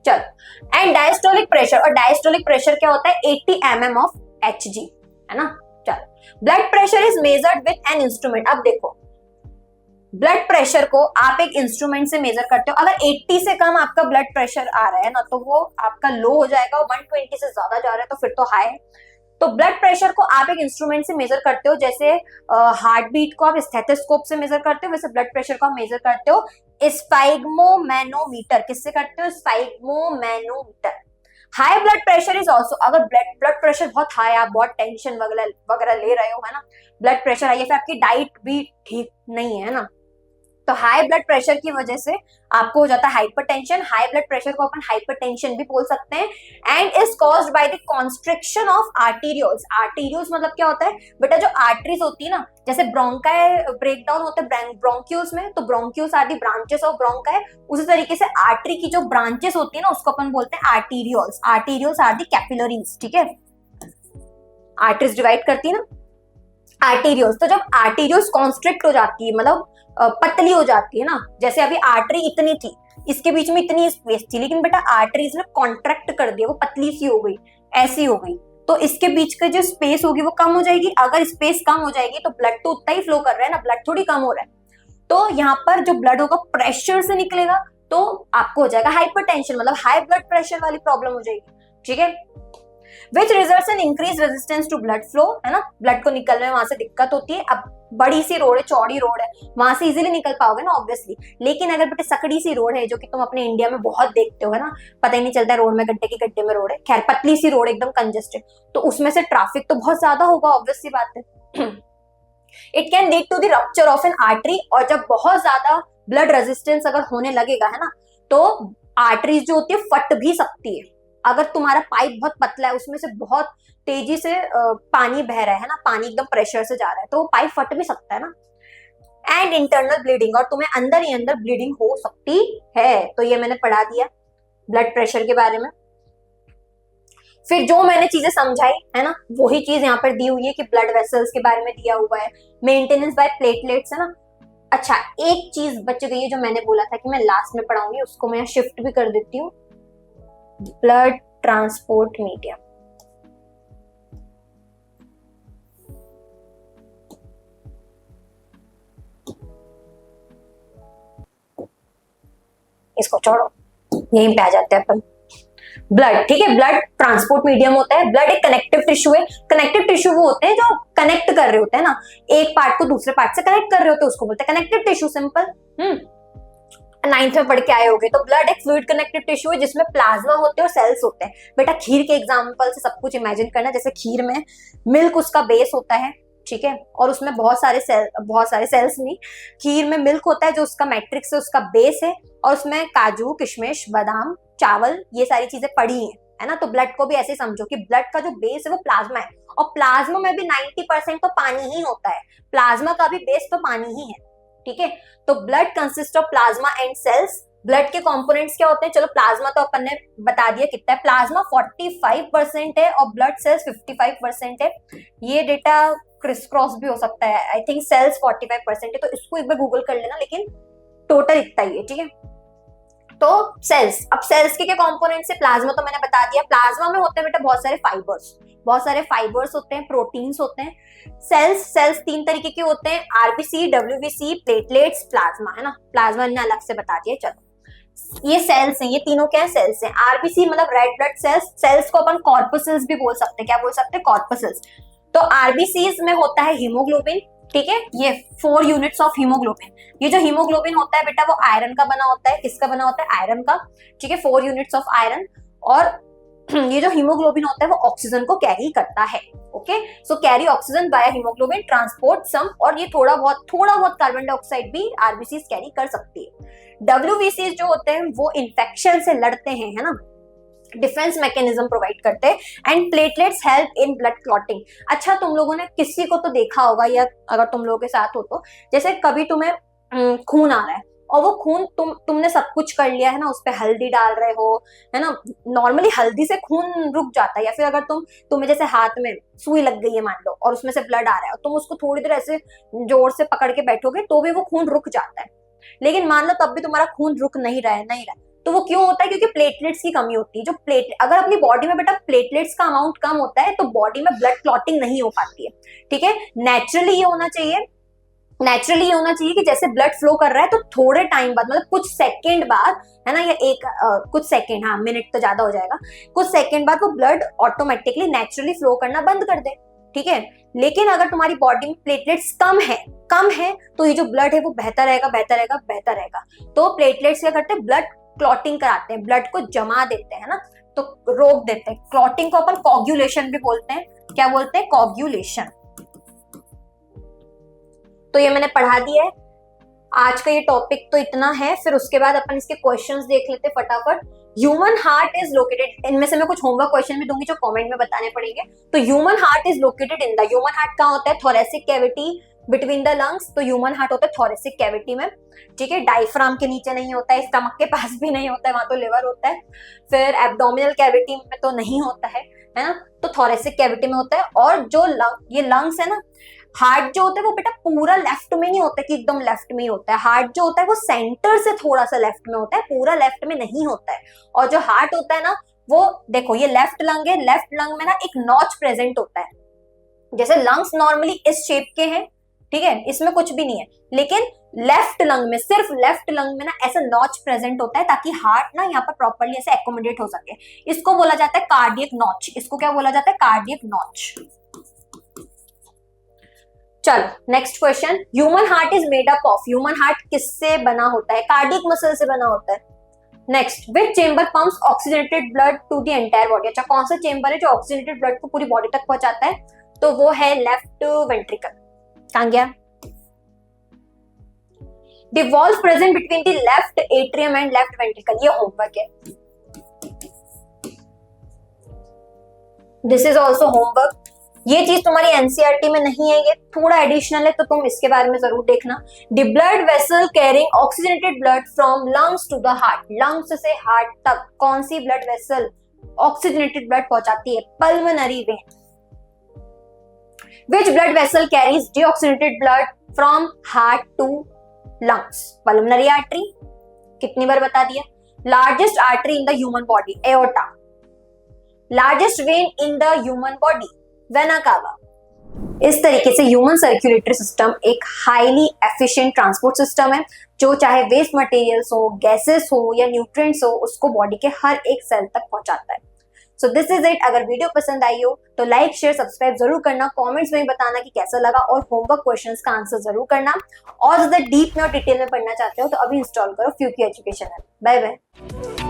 चलो। एंड डायस्टोलिक प्रेशर, और डायस्टोलिक प्रेशर क्या होता है 80 mm of Hg, है ना। चलो, blood pressure is measured with an instrument. अब देखो, ब्लड प्रेशर को आप एक इंस्ट्रूमेंट से मेजर करते हो, अगर 80 से कम आपका ब्लड प्रेशर आ रहा है ना तो वो आपका लो हो जाएगा, और 120 से ज्यादा जा रहा है तो फिर तो हाई है। तो ब्लड प्रेशर को आप एक इंस्ट्रूमेंट से मेजर करते हो, जैसे हार्ट बीट को आप स्टेथोस्कोप से मेजर करते हो, वैसे ब्लड प्रेशर को आप मेजर करते हो स्फाइग्मोमैनोमीटर। किससे करते हो, स्फाइग्मोमैनोमीटर। High blood pressure is also, अगर ब्लड प्रेशर बहुत हाई, आप बहुत टेंशन वगैरह ले रहे हो, है ना, ब्लड प्रेशर हाई है, फिर आपकी डाइट भी ठीक नहीं है ना, तो हाई ब्लड प्रेशर की वजह से आपको हो जाता है हाइपरटेंशन। हाई ब्लड प्रेशर को अपन हाइपरटेंशन भी बोल सकते हैं। And is caused by the constriction of arterioles. Arterioles मतलब क्या होता है बेटा, जो आर्टरीज होती है ना, जैसे ब्रोंकाई ब्रेकडाउन होता है ब्रोंक्यूल्स में, तो bronchioles are the branches of bronchi, उसी तरीके से आर्टरी की जो ब्रांचेस होती है ना उसको अपन बोलते हैं arterioles. Arterioles are the capillaries. ठीक है, आर्टरीज डिवाइड करती है ना आर्टेरियोल्स, तो जब आर्टेरियोल्स कॉन्स्ट्रिक्ट हो जाती है, मतलब पतली हो जाती है ना, जैसे अभी आर्टरी इतनी थी, इसके बीच में इतनी स्पेस थी, लेकिन बेटा आर्टरीज ने कॉन्ट्रैक्ट कर दिया, वो पतली सी हो गई, ऐसी हो गई, तो इसके बीच का जो स्पेस होगी वो कम हो जाएगी। अगर स्पेस कम हो जाएगी तो ब्लड तो उतना ही फ्लो कर रहा है ना, ब्लड थोड़ी कम हो रहा है। तो यहाँ पर जो ब्लड होगा प्रेशर से निकलेगा, तो आपको हो जाएगा हाइपरटेंशन, मतलब हाई ब्लड प्रेशर वाली प्रॉब्लम हो जाएगी। ठीक है, which results in increase resistance to blood flow, है ना, ब्लड को निकलने में वहां से दिक्कत होती है। अब बड़ी सी रोड है, चौड़ी रोड है, वहां से इजीली निकल पाओगे ना ऑब्वियसली, लेकिन अगर बेटे सकड़ी सी रोड है, जो कि तुम अपने इंडिया में बहुत देखते हो, है ना, पता ही नहीं चलता रोड में गड्ढे की गड्ढे में रोड है, खैर पतली सी रोड एकदम कंजेस्टेड, तो उसमें से ट्रैफिक तो बहुत ज्यादा होगा, ऑब्वियस सी बात है। It can lead to the rupture of an artery, और जब बहुत ज्यादा ब्लड रेजिस्टेंस अगर होने लगेगा, है ना, तो आर्टरीज जो होती है फट भी सकती है। अगर तुम्हारा पाइप बहुत पतला है, उसमें से बहुत तेजी से पानी बह रहा है ना, पानी एकदम प्रेशर से जा रहा है, तो वो पाइप फट भी सकता है ना। एंड इंटरनल ब्लीडिंग, और तुम्हें अंदर ही अंदर ब्लीडिंग हो सकती है। तो ये मैंने पढ़ा दिया ब्लड प्रेशर के बारे में। फिर जो मैंने चीजें समझाई है ना, वही चीज यहाँ पर दी हुई है कि ब्लड वेसल्स के बारे में दिया हुआ है, मेंटेनेंस बाय प्लेटलेट्स, है ना। अच्छा, एक चीज बच गई है जो मैंने बोला था कि मैं लास्ट में पढ़ाऊंगी, उसको मैं शिफ्ट भी कर देती हूँ, ब्लड ट्रांसपोर्ट मीडियम। इसको छोड़ो, यहीं पे आ जाते हैं अपन। ब्लड, ठीक है, ब्लड ट्रांसपोर्ट मीडियम होता है। ब्लड एक कनेक्टिव टिश्यू है। कनेक्टिव टिश्यू वो होते हैं जो कनेक्ट कर रहे होते हैं ना, एक पार्ट को दूसरे पार्ट से कनेक्ट कर रहे होते हैं, उसको बोलते हैं कनेक्टिव टिश्यू। सिंपल, 9th में पढ़ के आए होगे। तो ब्लड एक फ्लूइड कनेक्टिव टिश्यू है जिसमें प्लाज्मा होते हैं और सेल्स होते हैं। बेटा खीर के एग्जांपल से सब कुछ इमेजिन करना, जैसे खीर में मिल्क उसका बेस होता है, ठीक है, और उसमें बहुत सारे सेल्स नहीं, खीर में मिल्क होता है जो उसका मैट्रिक्स है, उसका बेस है, और उसमें काजू, किशमिश, बादाम, चावल, ये सारी चीजें पड़ी है ना। तो ब्लड को भी ऐसे समझो कि ब्लड का जो बेस है वो प्लाज्मा है, और प्लाज्मा में भी 90% तो पानी ही होता है, प्लाज्मा का भी बेस तो पानी ही है, ठीक है। तो blood consist of plasma and cells. Blood के कंपोनेंट्स क्या होते हैं, चलो प्लाज्मा तो अपन ने बता दिया कितना है, प्लाज्मा 45% है और ब्लड सेल्स 55% है। ये डेटा क्रिस क्रॉस भी हो सकता है, आई थिंक सेल्स 45% है, तो इसको एक बार गूगल कर लेना, लेकिन टोटल इतना ही है, ठीक है। तो सेल्स, अब सेल्स के कंपोनेंट्स है, प्लाज्मा तो मैंने बता दिया। प्लाज्मा में होते हैं बेटा बहुत सारे फाइबर्स, बहुत सारे फाइबर्स होते हैं, प्रोटीन्स होते हैं। सेल्स 3 तरीके के होते हैं, आरबीसी, डब्ल्यूबीसी, प्लेटलेट्स, प्लाज्मा, है ना। प्लाज्मा ने अलग से बता दिया। चलो ये सेल्स हैं, ये तीनों क्या है, सेल्स हैं। आरबीसी मतलब रेड ब्लड सेल्स, सेल्स को अपन कॉर्पसल्स भी बोल सकते हैं। क्या बोल सकते हैं, कॉर्पसल्स। तो आरबीसीज में होता है हीमोग्लोबिन, ठीक है, ये 4 यूनिट्स ऑफ हीमोग्लोबिन। ये जो हीमोग्लोबिन होता है बेटा वो आयरन का बना होता है। किसका बना होता है, आयरन का, ठीक है, 4 यूनिट्स ऑफ आयरन। और ये जो हीमोग्लोबिन होता है वो ऑक्सीजन को कैरी करता है। Okay, so carry oxygen by haemoglobin, transport some, और ये थोड़ा बहुत कार्बन डाइऑक्साइड भी आरबीसी कैरी कर सकती है। डब्ल्यूबीसी जो होते हैं वो इन्फेक्शन से लड़ते हैं, है ना, डिफेंस मैकेनिज्म प्रोवाइड करते हैं। And platelets help in blood clotting. अच्छा, तुम लोगों ने किसी को तो देखा होगा, या अगर तुम लोगों के साथ हो तो, जैसे कभी तुम्हें खून आ रहा है और वो खून तुमने सब कुछ कर लिया है ना, उस पे हल्दी डाल रहे हो, है ना। नॉर्मली हल्दी से खून रुक जाता है, या फिर अगर तुम्हें जैसे हाथ में सुई लग गई है मान लो और उसमें से ब्लड आ रहा है, तुम उसको थोड़ी देर ऐसे जोर से पकड़ के बैठोगे तो भी वो खून रुक जाता है। लेकिन मान लो तब भी तुम्हारा खून रुक नहीं रहा है, तो वो क्यों होता है, क्योंकि प्लेटलेट्स की कमी होती है। जो अगर अपनी बॉडी में बेटा प्लेटलेट्स का अमाउंट कम होता है तो बॉडी में ब्लड क्लॉटिंग नहीं हो पाती है, ठीक है। नेचुरली ये होना चाहिए कि जैसे ब्लड फ्लो कर रहा है तो थोड़े टाइम बाद, मतलब कुछ सेकंड बाद, है ना, या कुछ सेकंड, हाँ मिनट तो ज्यादा हो जाएगा, कुछ सेकंड बाद वो ब्लड ऑटोमेटिकली नेचुरली फ्लो करना बंद कर दे, ठीक है। लेकिन अगर तुम्हारी बॉडी में प्लेटलेट्स कम है तो ये जो ब्लड है वो बहता रहेगा। तो प्लेटलेट्स क्या करते हैं, ब्लड क्लॉटिंग कराते हैं, ब्लड को जमा देते हैं ना, तो रोक देते हैं। क्लॉटिंग को अपन कोगुलेशन भी बोलते हैं। क्या बोलते हैं, कोगुलेशन। तो ये मैंने पढ़ा दिया है। आज का ये टॉपिक तो इतना है, फिर उसके बाद अपन इसके क्वेश्चंस देख लेते हैं फटाफट। ह्यूमन हार्ट इज लोकेटेड, इनमें से मैं कुछ होमवर्क क्वेश्चन भी दूंगी जो कमेंट में बताने पड़ेंगे। तो human heart is located in the, human heart कहाँ होता है, thoracic cavity between the lungs. तो ह्यूमन हार्ट होता है थोरेसिक कैविटी में, ठीक है। डायफ्राम के नीचे नहीं होता है, स्टमक के पास भी नहीं होता है, वहां तो लिवर होता है। फिर एब्डोमिनल कैविटी में तो नहीं होता है ना, तो थोरेसिक कैविटी में होता है। और जो ये लंग्स है ना, हार्ट जो होता है वो बेटा पूरा लेफ्ट में नहीं होता कि एकदम लेफ्ट में ही होता है। हार्ट जो होता है वो सेंटर से थोड़ा सा लेफ्ट में होता है, पूरा लेफ्ट में नहीं होता है। और जो हार्ट होता है ना, वो देखो ये लेफ्ट लंग है, लेफ्ट लंग में ना एक नॉच प्रेजेंट होता है। जैसे लंग्स नॉर्मली इस शेप के हैं, ठीक है, इसमें कुछ भी नहीं है, लेकिन लेफ्ट लंग में, सिर्फ लेफ्ट लंग में ना ऐसा नॉच प्रेजेंट होता है ताकि हार्ट ना यहाँ पर प्रॉपर्ली ऐसे एकोमोडेट हो सके। इसको बोला जाता है कार्डियक नॉच। इसको क्या बोला जाता है, कार्डियक नॉच। चलो next question, human heart is made up of, human heart किससे बना होता है, कार्डियक मसल से बना होता है। Next, which chamber pumps oxygenated blood to the entire body. अच्छा, कौन सा चेंबर है जो ऑक्सीजनेटेड ब्लड को पूरी बॉडी तक पहुंचाता है, तो वो है लेफ्ट वेंट्रिकल। कहां गया, the valve present between the left atrium and left ventricle. ये होमवर्क है, दिस इज ऑल्सो होमवर्क। ये चीज तुम्हारी एनसीईआरटी में नहीं है, ये थोड़ा एडिशनल है, तो तुम इसके बारे में जरूर देखना। The blood vessel carrying oxygenated blood from lungs to the heart, lungs से हार्ट तक कौन सी ब्लड वेसल ऑक्सीजनेटेड ब्लड पहुंचाती है, pulmonary vein. Which blood vessel carries deoxygenated blood from heart to lungs, pulmonary artery. कितनी बार बता दिया। Largest artery in the human body, aorta. Largest vein in the human body, vena cava. इस तरीके से human circulatory system एक highly efficient transport system है, जो चाहे वेस्ट मटेरियल्स हो, गैसेस हो या न्यूट्रिएंट्स हो, उसको बॉडी के हर एक सेल तक पहुंचाता है। So this is it. अगर वीडियो पसंद आई हो तो लाइक शेयर सब्सक्राइब जरूर करना, कमेंट्स में बताना कि कैसा लगा, और होमवर्क क्वेश्चंस का आंसर जरूर करना। और ज्यादा डीप में और डिटेल में पढ़ना चाहते हो तो अभी इंस्टॉल करो फ्यूकी एजुकेशन ऐप। Bye bye.